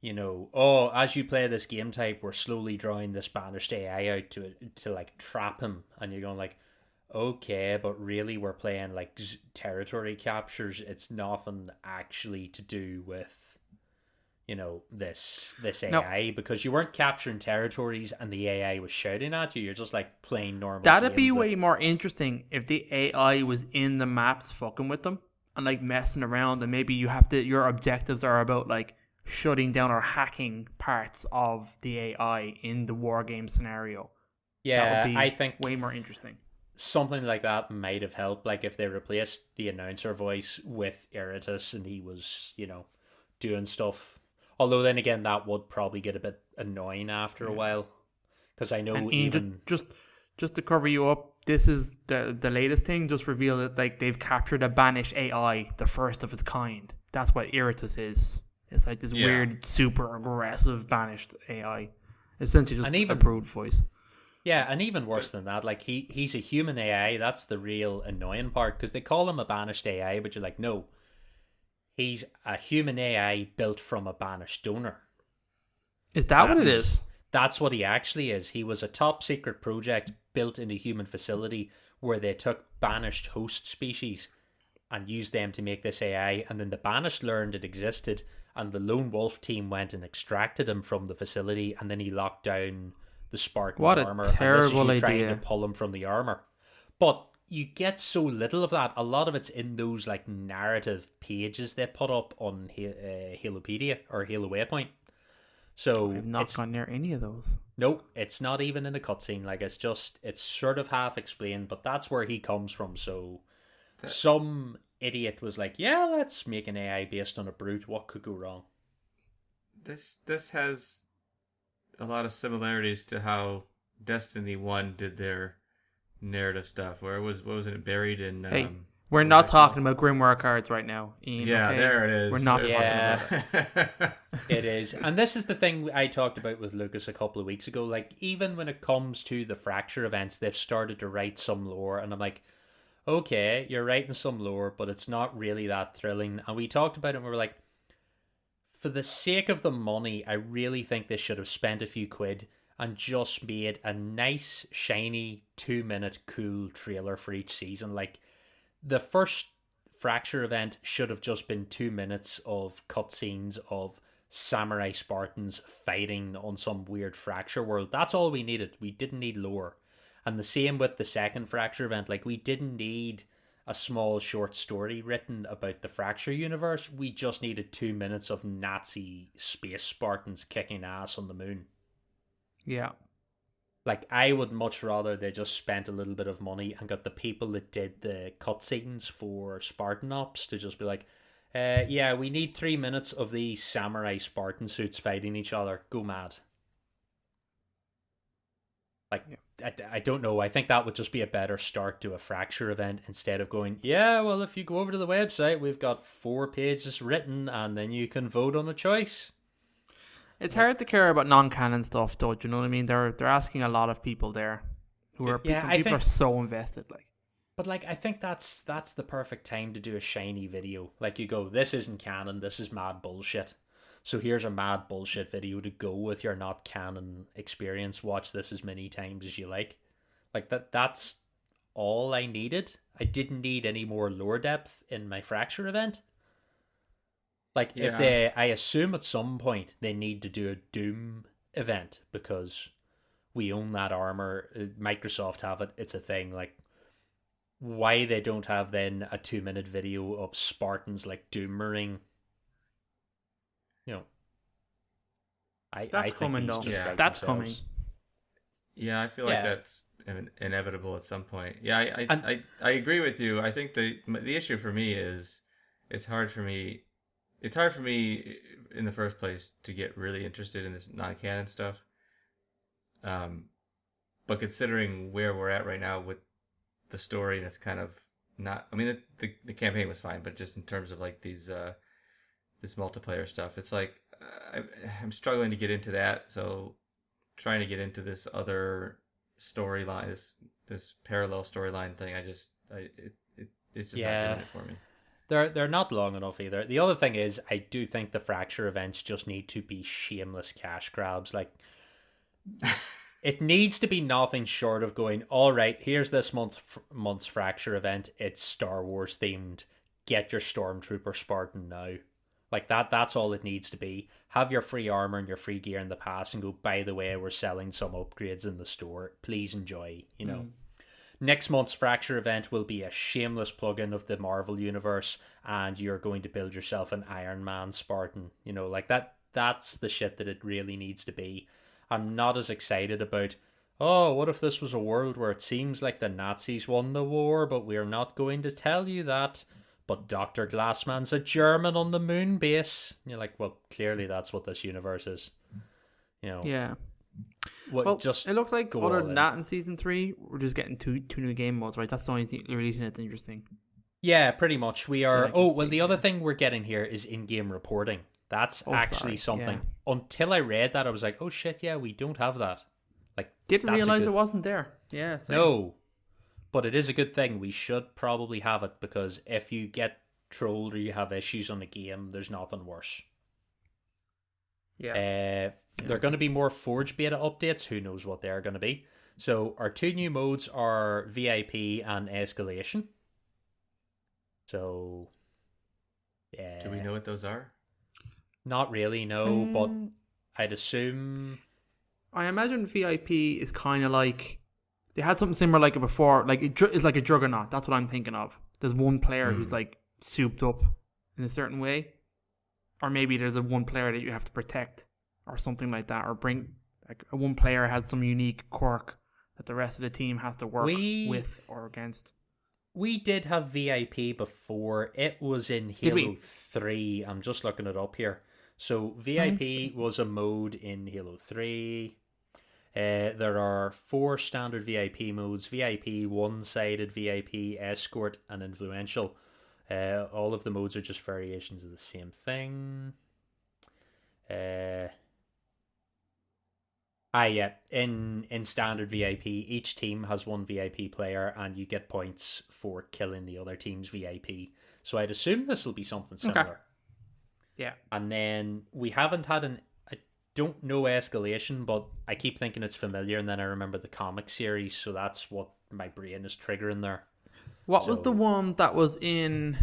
Speaker 3: as you play this game type, we're slowly drawing this banished AI out to like trap him, and you're going like, okay, but really we're playing like territory captures. It's nothing actually to do with, this AI, because you weren't capturing territories and the AI was shouting at you. You're just like playing normal.
Speaker 1: That'd be way more interesting if the AI was in the maps fucking with them and like messing around, and maybe your objectives are about like shutting down or hacking parts of the AI in the war game scenario.
Speaker 3: Yeah,
Speaker 1: that would be
Speaker 3: I think
Speaker 1: way more interesting.
Speaker 3: Something like that might have helped, like if they replaced the announcer voice with Iritus and he was, doing stuff. Although then again, that would probably get a bit annoying after a while, because I know
Speaker 1: and just to cover you up, this is the latest thing. Just reveal that like they've captured a banished AI, the first of its kind. That's what Iritus is. It's like this weird, super aggressive banished AI, essentially just a brute voice.
Speaker 3: Yeah, and even worse than that, like he's a human AI. That's the real annoying part, because they call him a banished AI, but you're like, no, he's a human AI built from a banished donor.
Speaker 1: Is that what it is?
Speaker 3: That's what he actually is. He was a top secret project built in a human facility where they took banished host species and used them to make this AI, and then the banished learned it existed, and the lone wolf team went and extracted him from the facility, and then he locked down the Spartan's armor.
Speaker 1: What a terrible idea.
Speaker 3: Trying to pull him from the armor. But you get so little of that. A lot of it's in those like narrative pages they put up on Halopedia or Halo Waypoint. So
Speaker 1: I've not gone near any of those.
Speaker 3: Nope, it's not even in a cutscene. Like it's sort of half explained, but that's where he comes from. So some idiot was like, yeah, let's make an AI based on a brute. What could go wrong?
Speaker 2: This has a lot of similarities to how Destiny 1 did their narrative stuff, where what was it, buried in...
Speaker 1: Hey, we're not talking about Grimoire cards right now, Ian.
Speaker 2: Yeah, okay? There it is.
Speaker 1: We're not talking about
Speaker 3: it is. And this is the thing I talked about with Lucas a couple of weeks ago. Like, even when it comes to the Fracture events, they've started to write some lore, and I'm like, okay, you're writing some lore, but it's not really that thrilling. And we talked about it, and we were like, for the sake of the money, I really think they should have spent a few quid and just made a nice, shiny, 2-minute cool trailer for each season. Like, the first Fracture event should have just been 2 minutes of cutscenes of samurai Spartans fighting on some weird Fracture world. That's all we needed. We didn't need lore. And the same with the second Fracture event. Like, we didn't need a small short story written about the Fracture universe. We just needed 2 minutes of Nazi space Spartans kicking ass on the moon.
Speaker 1: Yeah.
Speaker 3: Like, I would much rather they just spent a little bit of money and got the people that did the cutscenes for Spartan Ops to just be like, yeah, we need 3 minutes of these samurai Spartan suits fighting each other. Go mad. Like, I don't know. I think that would just be a better start to a Fracture event instead of going, yeah, well, if you go over to the website, we've got 4 pages written and then you can vote on a choice.
Speaker 1: It's hard to care about non-canon stuff, though. Do you know what I mean? They're asking a lot of people there who are people are so invested. Like,
Speaker 3: but like, I think that's the perfect time to do a shiny video. Like, you go, this isn't canon. This is mad bullshit. So here's a mad bullshit video to go with your not canon experience. Watch this as many times as you like. Like that's all I needed. I didn't need any more lore depth in my Fracture event. Like, I assume at some point they need to do a Doom event because we own that armor. Microsoft have it. It's a thing. Like, why they don't have then a 2-minute video of Spartans like Doomering? You know, I think
Speaker 1: coming though.
Speaker 3: Yeah,
Speaker 1: that's coming.
Speaker 2: Yeah, I feel like that's inevitable at some point. Yeah, I agree with you. I think the issue for me is it's hard for me in the first place to get really interested in this non-canon stuff. But considering where we're at right now with the story, and it's kind of not. I mean, the campaign was fine, but just in terms of like these this multiplayer stuff, it's like I'm struggling to get into that. So trying to get into this other storyline, this parallel storyline thing, it's just not doing it for me.
Speaker 3: They're not long enough either. The other thing is, I do think the Fracture events just need to be shameless cash grabs. Like, it needs to be nothing short of going, all right, here's this month's Fracture event. It's Star Wars themed. Get your Stormtrooper Spartan now. Like, that's all it needs to be. Have your free armor and your free gear in the pass and go, by the way, we're selling some upgrades in the store. Please enjoy, you know. Next month's Fracture event will be a shameless plug-in of the Marvel Universe, and you're going to build yourself an Iron Man Spartan. You know, like that's the shit that it really needs to be. I'm not as excited about, oh, what if this was a world where it seems like the Nazis won the war, but we're not going to tell you that. But Dr. Glassman's a German on the moon base. And you're like, well, clearly that's what this universe is. You know.
Speaker 1: Yeah.
Speaker 3: Well, just
Speaker 1: it looks like other than that in Season 3, we're just getting two new game modes, right? That's the only thing really that's interesting.
Speaker 3: Yeah, pretty much. We are... the other thing we're getting here is in-game reporting. That's actually something. Yeah. Until I read that, I was like, oh shit, yeah, we don't have that. Like,
Speaker 1: didn't realize it wasn't there. Yeah, same.
Speaker 3: No. But it is a good thing. We should probably have it, because if you get trolled or you have issues on a game, there's nothing worse.
Speaker 1: Yeah.
Speaker 3: There are going to be more Forge beta updates. Who knows what they're going to be. So our 2 new modes are VIP and Escalation. So, yeah.
Speaker 2: Do we know what those are?
Speaker 3: Not really, no. But I'd assume...
Speaker 1: I imagine VIP is kind of like... They had something similar like it before. Like, it's like a Juggernaut. That's what I'm thinking of. There's one player who's like souped up in a certain way. Or maybe there's a one player that you have to protect. Or something like that, or bring like one player has some unique quirk that the rest of the team has to work with or against.
Speaker 3: We did have VIP before. It was in Halo 3. I'm just looking it up here. So VIP was a mode in Halo 3. There are 4 standard VIP modes: VIP, one-sided VIP, escort, and influential. All of the modes are just variations of the same thing. In standard VIP, each team has 1 VIP player, and you get points for killing the other team's VIP. So I'd assume this will be something similar.
Speaker 1: Okay. Yeah.
Speaker 3: And then we haven't had I don't know Escalation, but I keep thinking it's familiar, and then I remember the comic series, so that's what my brain is triggering there.
Speaker 1: What was the one that was in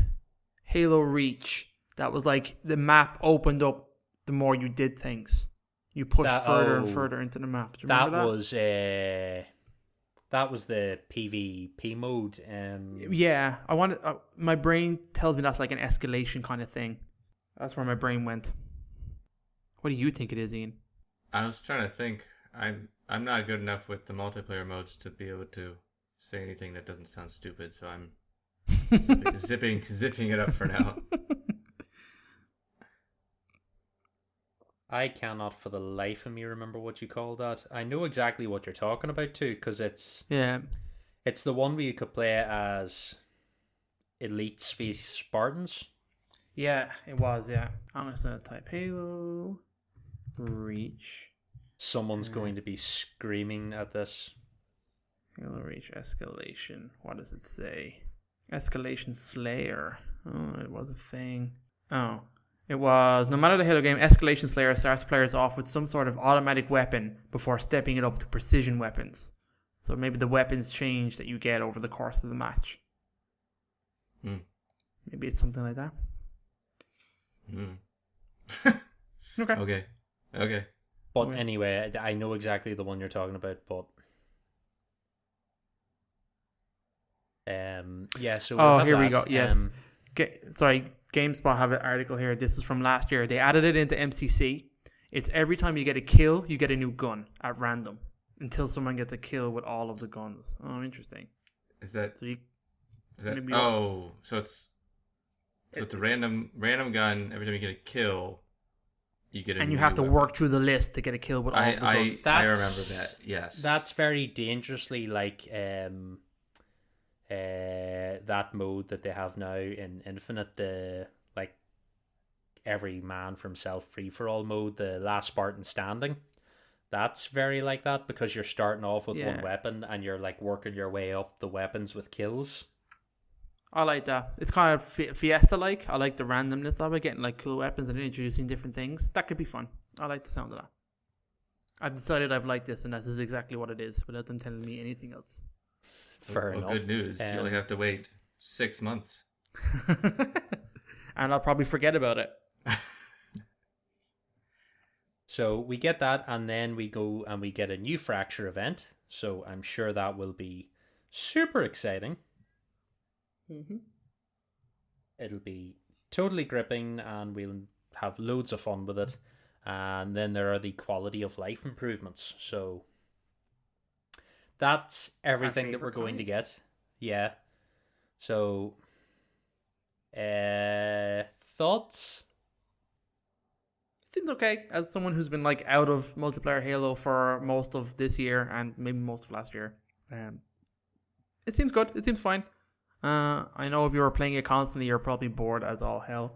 Speaker 1: Halo Reach that was like the map opened up the more you did things? You pushed further and further into the map. Do you remember that?
Speaker 3: That was the PvP mode.
Speaker 1: Yeah, I wanted. My brain tells me that's like an escalation kind of thing. That's where my brain went. What do you think it is, Ian?
Speaker 2: I was trying to think. I I'm not good enough with the multiplayer modes to be able to say anything that doesn't sound stupid, so I'm zipping it up for now.
Speaker 3: I cannot for the life of me remember what you call that. I know exactly what you're talking about too, because it's the one where you could play as elites v Spartans.
Speaker 1: Yeah, it was. Yeah, I'm gonna type Halo Reach.
Speaker 3: Someone's going to be screaming at this.
Speaker 1: Halo Reach escalation. What does it say? Escalation Slayer. Oh, it was a thing. Oh. It was, no matter the Halo game, Escalation Slayer starts players off with some sort of automatic weapon before stepping it up to precision weapons. So maybe the weapons change that you get over the course of the match. Maybe it's something like that.
Speaker 2: Okay.
Speaker 3: But anyway, I know exactly the one you're talking about, but... so
Speaker 1: here we go. Yes. GameSpot have an article here. This is from last year. They added it into MCC. It's every time you get a kill, you get a new gun at random until someone gets a kill with all of the guns. Oh, interesting.
Speaker 2: So it's a random gun. Every time you get a kill, you get a new
Speaker 1: and you have to
Speaker 2: weapon.
Speaker 1: Work through the list to get a kill with all the guns.
Speaker 2: I remember that. Yes,
Speaker 3: that's very dangerously like that mode that they have now in Infinite, the like every man for himself free for all mode, the last Spartan standing. That's very like that because you're starting off with one weapon and you're like working your way up the weapons with kills.
Speaker 1: I like that. It's kind of Fiesta like. I like the randomness of it, getting like cool weapons and introducing different things. That could be fun. I like the sound of that. I've decided I've liked this and this is exactly what it is without them telling me anything else.
Speaker 3: Fair enough.
Speaker 2: Good news. You only have to wait 6 months.
Speaker 1: And I'll probably forget about it.
Speaker 3: So we get that, and then we go and we get a new Fracture event. So I'm sure that will be super exciting.
Speaker 1: Mm-hmm.
Speaker 3: It'll be totally gripping, and we'll have loads of fun with it. And then there are the quality of life improvements. So that's everything that we're going to get. Yeah. So, thoughts?
Speaker 1: Seems okay. As someone who's been like out of multiplayer Halo for most of this year and maybe most of last year, it seems good. It seems fine. I know if you were playing it constantly, you're probably bored as all hell.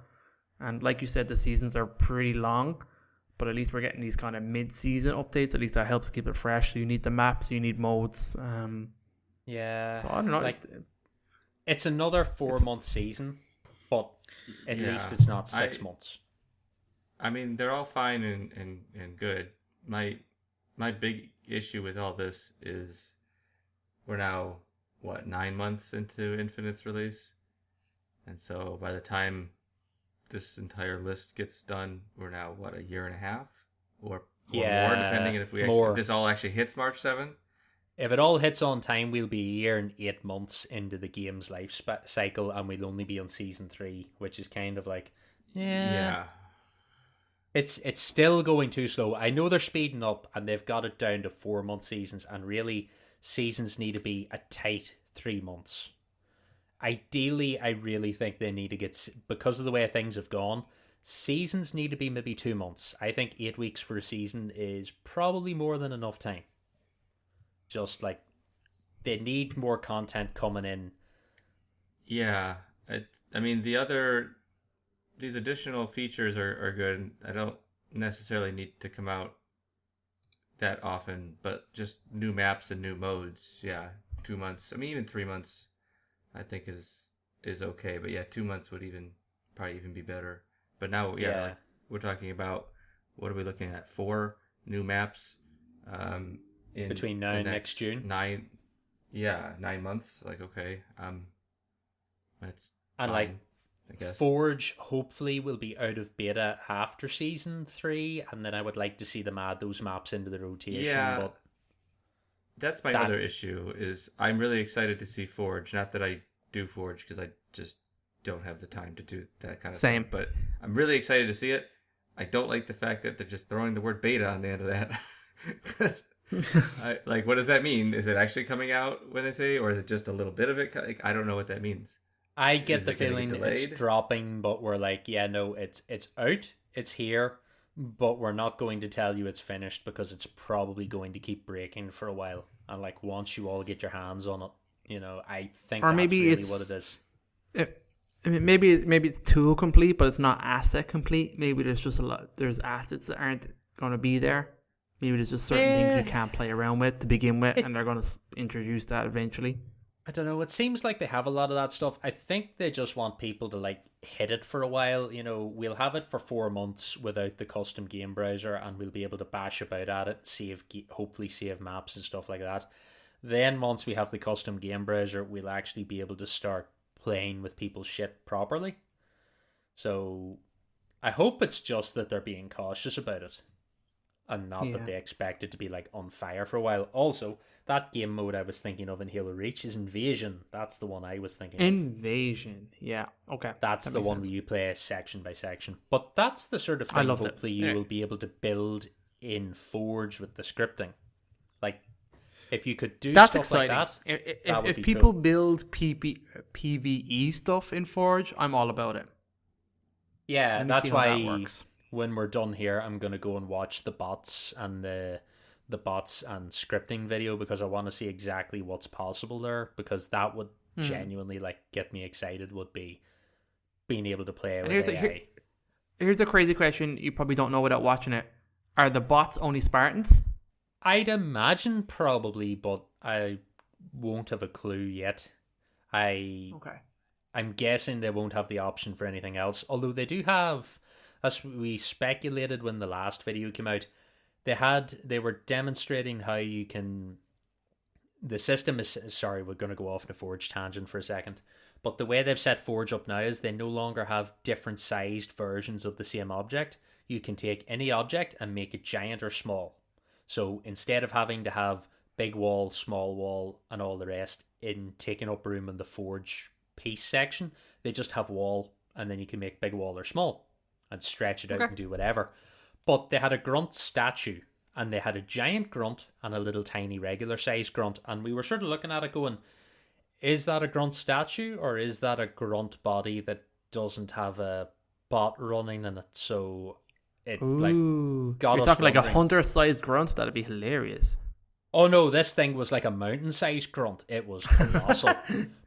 Speaker 1: And like you said, the seasons are pretty long, but at least we're getting these kind of mid-season updates. At least that helps keep it fresh. So you need the maps, you need modes.
Speaker 3: Yeah.
Speaker 1: So I don't know.
Speaker 3: Like, it's another 4-month season, but at least it's not 6 months.
Speaker 2: I mean, they're all fine and good. My big issue with all this is we're now, 9 months into Infinite's release? And so by the time this entire list gets done, we're now, a year and a half? Or more, depending on if this all actually hits March 7th?
Speaker 3: If it all hits on time, we'll be a year and 8 months into the game's life cycle, and we'll only be on Season 3, which is kind of like, yeah. It's still going too slow. I know they're speeding up, and they've got it down to 4-month seasons, and really, seasons need to be a tight 3 months. Ideally, I really think they need to get, because of the way things have gone, seasons need to be maybe 2 months. I think 8 weeks for a season is probably more than enough time. Just like, they need more content coming in.
Speaker 2: Yeah. I mean, these additional features are good. I don't necessarily need to come out that often, but just new maps and new modes. Yeah, 2 months. I mean, even 3 months, I think is okay. But yeah, 2 months would probably even be better. But now, like, we're talking about, what are we looking at? 4 new maps.
Speaker 3: Between now and next June.
Speaker 2: 9 months. Like, okay, that's
Speaker 3: and
Speaker 2: fine,
Speaker 3: like,
Speaker 2: I guess.
Speaker 3: Forge hopefully will be out of beta after Season 3, and then I would like to see them add those maps into the rotation.
Speaker 2: Yeah,
Speaker 3: but
Speaker 2: that's my other issue, is I'm really excited to see Forge. Not that I do Forge, because I just don't have the time to do that kind of stuff. But I'm really excited to see it. I don't like the fact that they're just throwing the word beta on the end of that. Like, what does that mean? Is it actually coming out when they say, or is it just a little bit of it? Like, I don't know what that means.
Speaker 3: I get
Speaker 2: Is
Speaker 3: the
Speaker 2: it gonna
Speaker 3: feeling
Speaker 2: get
Speaker 3: it's
Speaker 2: delayed?
Speaker 3: dropping, but we're like, yeah, no, it's out, it's here, but we're not going to tell you it's finished because it's probably going to keep breaking for a while. And like once you all get your hands on it, I think
Speaker 1: Or
Speaker 3: that's
Speaker 1: maybe
Speaker 3: really
Speaker 1: it's
Speaker 3: what it is.
Speaker 1: I mean, maybe it's tool complete, but it's not asset complete. Maybe there's just there's assets that aren't going to be there. Maybe there's just certain things you can't play around with to begin with, and they're going to introduce that eventually.
Speaker 3: I don't know. It seems like they have a lot of that stuff. I think they just want people to like hit it for a while. We'll have it for 4 months without the custom game browser, and we'll be able to bash about at it, hopefully save maps and stuff like that. Then once we have the custom game browser, we'll actually be able to start playing with people's shit properly. So I hope it's just that they're being cautious about it, and not that they expect it to be like on fire for a while. Also, that game mode I was thinking of in Halo Reach is Invasion. That's the one I was thinking of.
Speaker 1: Invasion. Yeah. Okay.
Speaker 3: That's the one where you play section by section. But that's the sort of thing hopefully you will be able to build in Forge with the scripting. Like, if you could do
Speaker 1: that's
Speaker 3: stuff
Speaker 1: exciting.
Speaker 3: like that,
Speaker 1: If people build PvE stuff in Forge, I'm all about it.
Speaker 3: Yeah, that's why
Speaker 1: that works.
Speaker 3: When we're done here, I'm going to go and watch the bots and the bots and scripting video, because I want to see exactly what's possible there, because that would genuinely like get me excited, would be being able to play with AI.
Speaker 1: Here's a crazy question you probably don't know without watching it. Are the bots only Spartans?
Speaker 3: I'd imagine probably, but I won't have a clue yet. I'm guessing they won't have the option for anything else, although they do have, as we speculated when the last video came out, they were demonstrating how you can, the system is, sorry, we're going to go off on a Forge tangent for a second, but the way they've set Forge up now is they no longer have different sized versions of the same object. You can take any object and make it giant or small. So instead of having to have big wall, small wall, and all the rest in taking up room in the Forge piece section, they just have wall, and then you can make big wall or small and stretch it out and do whatever. But they had a grunt statue, and they had a giant grunt and a little tiny regular size grunt, and we were sort of looking at it going, is that a grunt statue, or is that a grunt body that doesn't have a bot running in it? So it like got
Speaker 1: You're
Speaker 3: us
Speaker 1: talking like a
Speaker 3: wondering.
Speaker 1: hunter-sized grunt? That'd be hilarious.
Speaker 3: Oh no, this thing was like a mountain-sized grunt. It was colossal.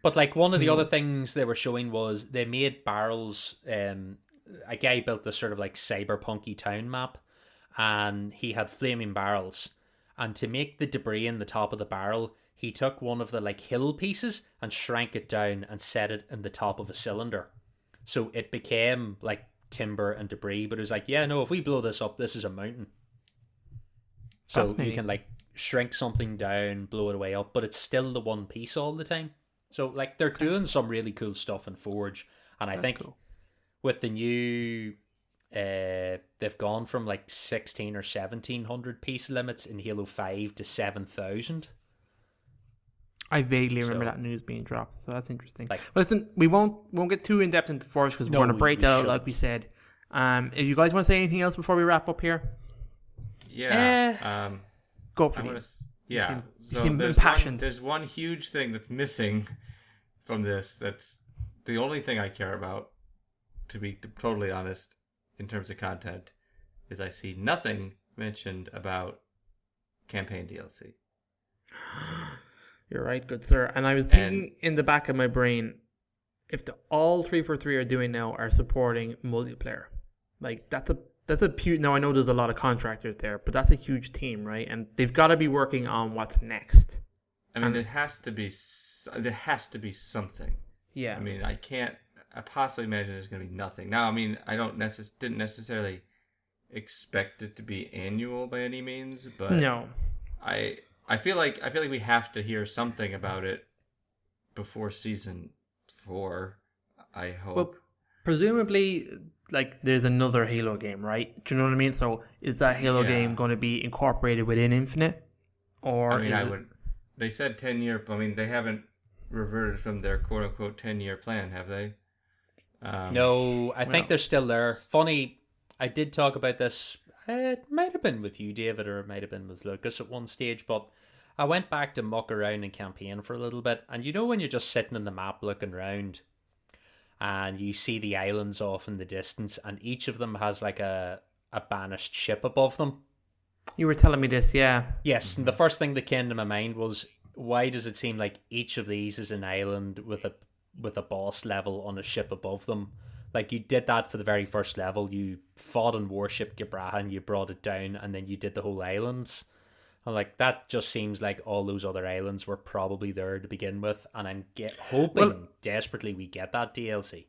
Speaker 3: But like one of the other things they were showing was they made barrels. A guy built this sort of like cyberpunky town map, and he had flaming barrels. And to make the debris in the top of the barrel, he took one of the like hill pieces and shrank it down and set it in the top of a cylinder. So it became like timber and debris, but it was like, yeah, no, if we blow this up, this is a mountain. So you can like shrink something down, blow it away up, but it's still the one piece all the time. So like they're doing some really cool stuff in Forge, and I think with the new they've gone from like 16 or 1700 piece limits in Halo 5 to 7,000.
Speaker 1: I vaguely remember that news being dropped, so that's interesting. But listen, we won't get too in depth into Forge because we're going to break that out like we said. If you guys want to say anything else before we wrap up here, go for it.
Speaker 2: Yeah,
Speaker 1: you seem impassioned.
Speaker 2: There's one huge thing that's missing from this. That's the only thing I care about, to be totally honest, in terms of content, is I see nothing mentioned about campaign DLC.
Speaker 1: You're right, good sir. And I was thinking in the back of my brain, if all 343 are doing now are supporting multiplayer, like that's a huge. Now I know there's a lot of contractors there, but that's a huge team, right? And they've got to be working on what's next.
Speaker 2: I mean, there has to be something.
Speaker 1: Yeah.
Speaker 2: I mean, I possibly imagine there's going to be nothing. Now, I mean, I didn't necessarily expect it to be annual by any means, but
Speaker 1: no.
Speaker 2: I feel like we have to hear something about it before season 4. I hope. Well,
Speaker 1: presumably, like there's another Halo game, right? Do you know what I mean? So is that Halo game going to be incorporated within Infinite, or?
Speaker 2: I mean, They said 10-year. I mean, they haven't reverted from their quote unquote 10-year plan, have they?
Speaker 3: No, I think they're still there. Funny, I did talk about this It might have been with you, David, or it might have been with Lucas at one stage, but I went back to muck around and campaign for a little bit, and you know when you're just sitting in the map looking around, and you see the islands off in the distance, and each of them has like a banished ship above them?
Speaker 1: You were telling me this, yeah.
Speaker 3: Yes, and the first thing that came to my mind was, why does it seem like each of these is an island with a boss level on a ship above them? Like, you did that for the very first level. You fought and worshipped Gibrahan, you brought it down, and then you did the whole islands. And like, that just seems like all those other islands were probably there to begin with, and I'm hoping desperately we get that DLC.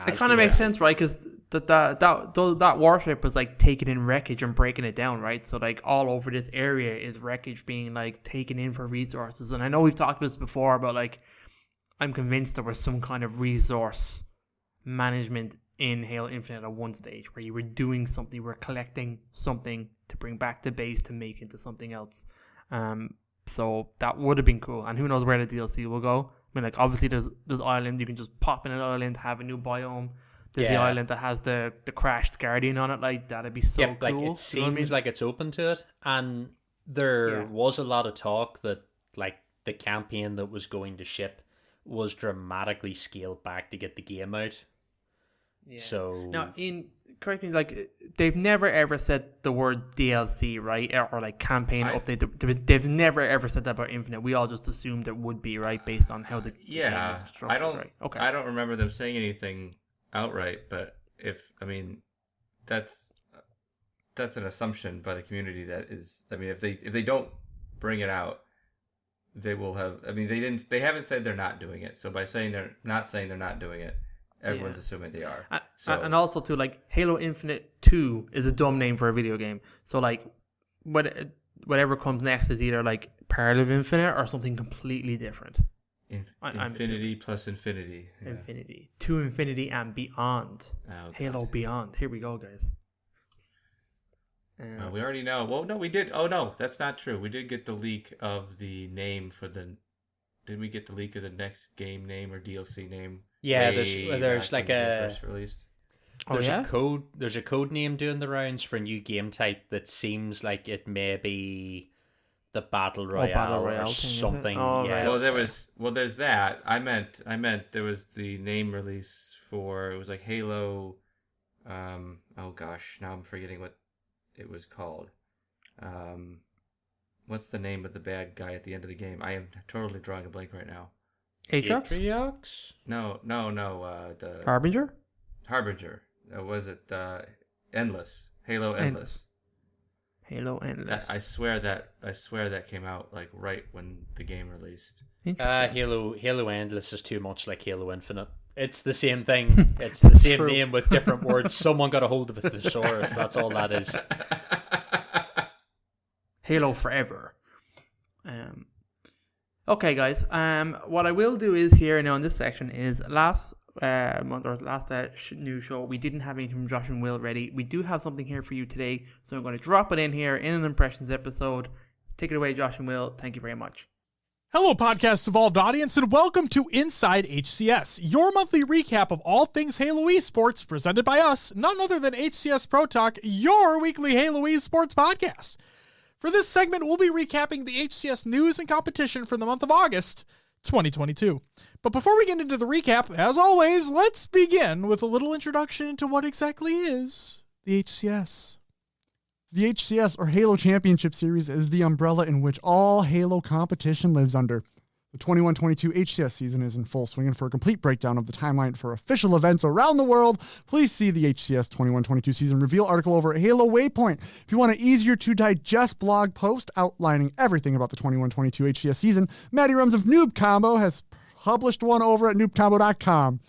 Speaker 1: It kind of makes sense, right? Because that warship was like taking in wreckage and breaking it down, right? So like all over this area is wreckage being like taken in for resources. And I know we've talked about this before, but like I'm convinced there was some kind of resource management in Halo Infinite at one stage where you were doing something, you were collecting something to bring back to base to make into something else. So that would have been cool. And who knows where the DLC will go. I mean, like, obviously there's island, you can just pop in an island, have a new biome. There's the island that has the crashed Guardian on it. Like, that'd be so cool.
Speaker 3: Like, it seems like it's open to it. And there was a lot of talk that, like, the campaign that was going to ship was dramatically scaled back to get the game out.
Speaker 1: Yeah.
Speaker 3: So
Speaker 1: now, correct me, like, they've never ever said the word DLC, right? Or like campaign update. They've never ever said that about Infinite. We all just assumed it would be, right, based on how the game is structured.
Speaker 2: I don't remember them saying anything outright, but that's an assumption by the community that is. I mean, if they don't bring it out, they will have. I mean, they haven't said they're not doing it. So by saying they're not doing it, everyone's assuming they are.
Speaker 1: And also, too, like, Halo Infinite 2 is a dumb name for a video game. So, like, whatever comes next is either, like, part of Infinite or something completely different.
Speaker 2: Infinity plus Infinity.
Speaker 1: Yeah. Infinity. To Infinity and Beyond.
Speaker 2: Oh,
Speaker 1: Halo Beyond. Here we go, guys.
Speaker 2: We already know. Well, no, we did. Oh, no, that's not true. We did get the leak of the name for the... Didn't we get the leak of the next game name or DLC name?
Speaker 3: Yeah, there's like a
Speaker 2: first released.
Speaker 3: There's a code name doing the rounds for a new game type that seems like it may be the Battle Royale or something.
Speaker 1: Right.
Speaker 2: Well, there's that. I meant there was the name release for, it was like Halo. Oh gosh, now I'm forgetting what it was called. What's the name of the bad guy at the end of the game? I am totally drawing a blank right now.
Speaker 3: Atriox?
Speaker 2: No. The
Speaker 1: Harbinger?
Speaker 2: Was it Endless? Halo Endless.
Speaker 1: Halo Endless.
Speaker 2: I swear that came out like right when the game released.
Speaker 3: Halo Endless is too much like Halo Infinite. It's the same thing. It's the same name with different words. Someone got a hold of a thesaurus. That's all that is.
Speaker 1: Halo Forever. Okay, guys. What I will do is here now in this section is last month or last news show we didn't have anything from Josh and Will ready. We do have something here for you today, so I'm going to drop it in here in an impressions episode. Take it away, Josh and Will. Thank you very much.
Speaker 4: Hello, Podcast's evolved audience, and welcome to Inside HCS, your monthly recap of all things Halo esports, presented by us, none other than HCS Pro Talk, your weekly Halo esports podcast. For this segment, we'll be recapping the HCS news and competition for the month of August 2022. But before we get into the recap, as always, let's begin with a little introduction into what exactly is the HCS. The HCS, or Halo Championship Series, is the umbrella in which all Halo competition lives under. The 21-22 HCS season is in full swing, and for a complete breakdown of the timeline for official events around the world, please see the HCS 21-22 season reveal article over at Halo Waypoint. If you want an easier-to-digest blog post outlining everything about the 21-22 HCS season, Matty Rums of Noob Combo has published one over at noobcombo.com.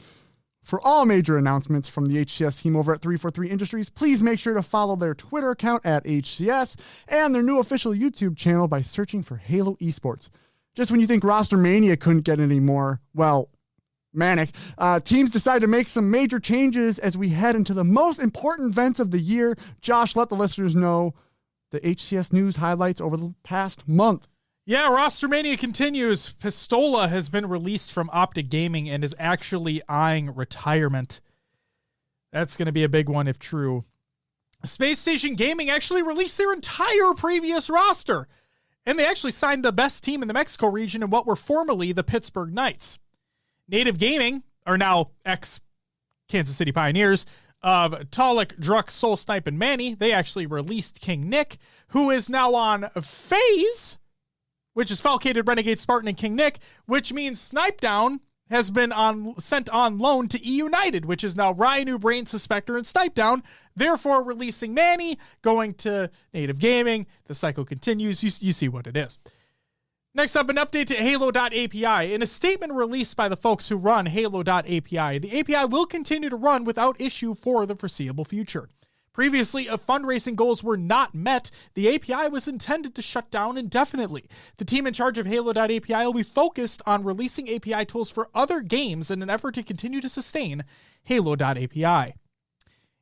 Speaker 4: For all major announcements from the HCS team over at 343 Industries, please make sure to follow their Twitter account at HCS and their new official YouTube channel by searching for Halo Esports. Just when you think Roster Mania couldn't get any more, well, manic, teams decide to make some major changes as we head into the most important events of the year. Josh, let the listeners know the HCS news highlights over the past month. Yeah, Roster Mania continues. Pistola has been released from Optic Gaming and is actually eyeing retirement. That's going to be a big one if true. Space Station Gaming actually released their entire previous roster, and they actually signed the best team in the Mexico region in what were formerly the Pittsburgh Knights. Native Gaming are now ex-Kansas City Pioneers of Talik, Druk, Soul Snipe, and Manny. They actually released King Nick, who is now on FaZe, which is Falcated, Renegade, Spartan, and King Nick, which means Snipe Down has been sent on loan to E United, which is now Ryan, Brain, Suspector, and Snipe Down, therefore releasing Manny, going to Native Gaming. The cycle continues. You see what it is. Next up, an update to Halo.api. In a statement released by the folks who run Halo.api, the API will continue to run without issue for the foreseeable future. Previously, if fundraising goals were not met, the API was intended to shut down indefinitely. The team in charge of Halo.api will be focused on releasing API tools for other games in an effort to continue to sustain Halo.api.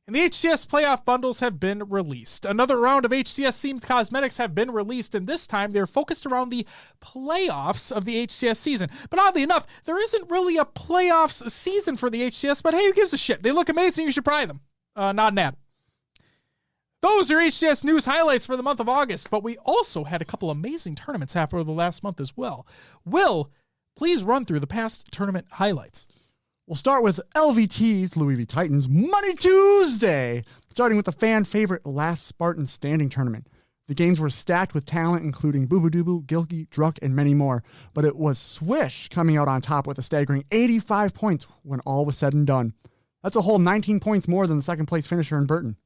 Speaker 4: And the HCS playoff bundles have been released. Another round of HCS-themed cosmetics have been released, and this time they're focused around the playoffs of the HCS season. But oddly enough, there isn't really a playoffs season for the HCS, but hey, who gives a shit? They look amazing, you should try them. Not an ad. Those are HCS news highlights for the month of August, but we also had a couple amazing tournaments happen over the last month as well. Will, please run through the past tournament highlights.
Speaker 5: We'll start with LVT's Louis V Titans Money Tuesday, starting with the fan favorite Last Spartan Standing tournament. The games were stacked with talent, including Boo Boo Doo, Gilky, Druk, and many more, but it was Swish coming out on top with a staggering 85 points when all was said and done. That's a whole 19 points more than the second place finisher in Burton.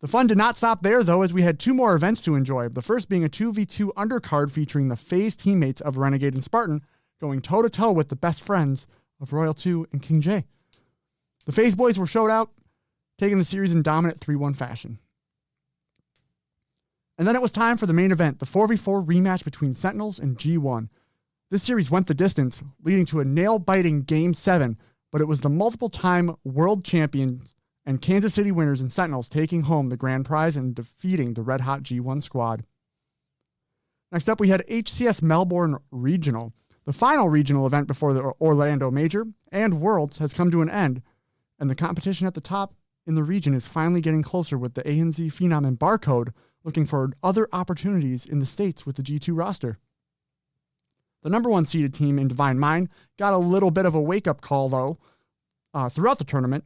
Speaker 5: The fun did not stop there, though, as we had two more events to enjoy, the first being a 2v2 undercard featuring the FaZe teammates of Renegade and Spartan going toe-to-toe with the best friends of Royal 2 and King J. The FaZe boys were showed out, taking the series in dominant 3-1 fashion. And then it was time for the main event, the 4v4 rematch between Sentinels and G1. This series went the distance, leading to a nail-biting Game 7, but it was the multiple-time world champions and Kansas City winners and Sentinels taking home the grand prize and defeating the red-hot G1 squad. Next up, we had HCS Melbourne Regional. The final regional event before the Orlando Major and Worlds has come to an end, and the competition at the top in the region is finally getting closer with the ANZ Phenom and Barcode looking for other opportunities in the States with the G2 roster. The number one seeded team in Divine Mind got a little bit of a wake-up call, though, throughout the tournament,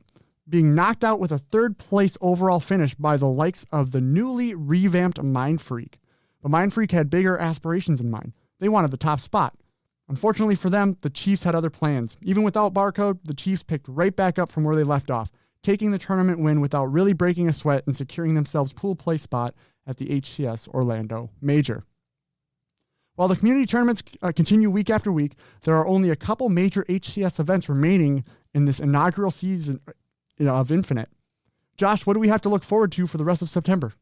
Speaker 5: being knocked out with a third-place overall finish by the likes of the newly revamped Mind Freak. But Mind Freak had bigger aspirations in mind. They wanted the top spot. Unfortunately for them, the Chiefs had other plans. Even without Barcode, the Chiefs picked right back up from where they left off, taking the tournament win without really breaking a sweat and securing themselves pool play spot at the HCS Orlando Major. While the community tournaments continue week after week, there are only a couple major HCS events remaining in this inaugural season of Infinite. Josh, what do we have to look forward to for the rest of September?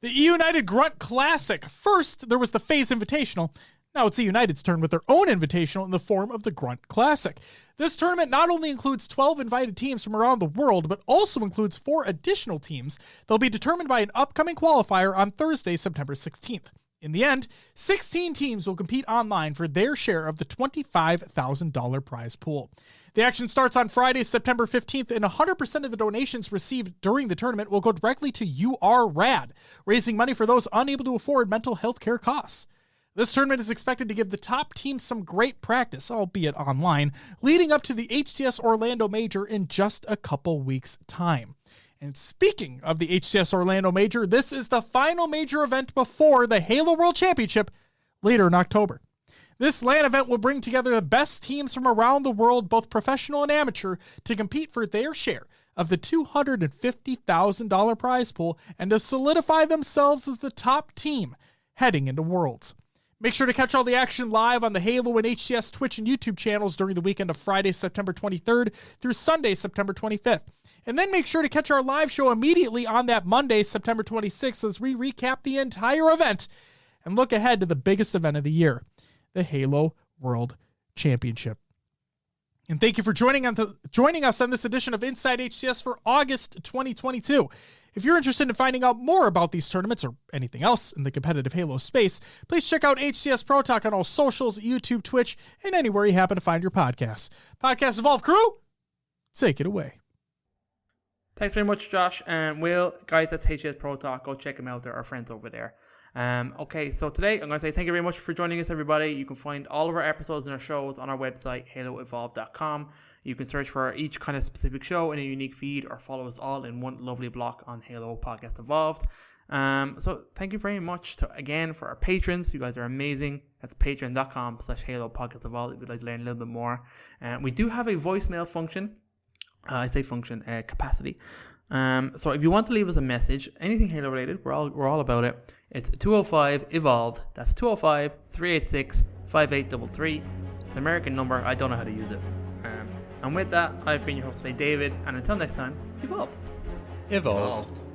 Speaker 4: The E United Grunt Classic. First, there was the FaZe Invitational. Now it's E United's turn with their own invitational in the form of the Grunt Classic. This tournament not only includes 12 invited teams from around the world, but also includes 4 additional teams. They'll be determined by an upcoming qualifier on Thursday, September 16th. In the end, 16 teams will compete online for their share of the $25,000 prize pool. The action starts on Friday, September 15th, and 100% of the donations received during the tournament will go directly to UR-RAD, raising money for those unable to afford mental health care costs. This tournament is expected to give the top team some great practice, albeit online, leading up to the HCS Orlando Major in just a couple weeks' time. And speaking of the HCS Orlando Major, this is the final major event before the Halo World Championship later in October. This LAN event will bring together the best teams from around the world, both professional and amateur, to compete for their share of the $250,000 prize pool and to solidify themselves as the top team heading into Worlds. Make sure to catch all the action live on the Halo and HCS Twitch and YouTube channels during the weekend of Friday, September 23rd through Sunday, September 25th. And then make sure to catch our live show immediately on that Monday, September 26th, as we recap the entire event and look ahead to the biggest event of the year, the Halo World Championship. And thank you for joining us on this edition of Inside HCS for August 2022. If you're interested in finding out more about these tournaments or anything else in the competitive Halo space, please check out HCS Pro Talk on all socials, YouTube, Twitch, and anywhere you happen to find your podcasts. Podcast Evolve crew, take it away.
Speaker 1: Thanks very much, Josh. And Will, guys, that's HCS Pro Talk. Go check them out. They're our friends over there. Okay, so today I'm going to say thank you very much for joining us, everybody. You can find all of our episodes and our shows on our website, haloevolve.com. You can search for each kind of specific show in a unique feed or follow us all in one lovely block on Halo Podcast Evolved. So thank you very much again for our patrons. You guys are amazing. That's patreon.com/Halo Podcast Evolved if you'd like to learn a little bit more. We do have a voicemail function. I say function, capacity. So if you want to leave us a message, anything Halo related, we're all about it. It's 205 Evolved. That's 205-386-5833. It's an American number. I don't know how to use it. And with that, I've been your host today, David. And until next time, Evolved.
Speaker 3: Evolved.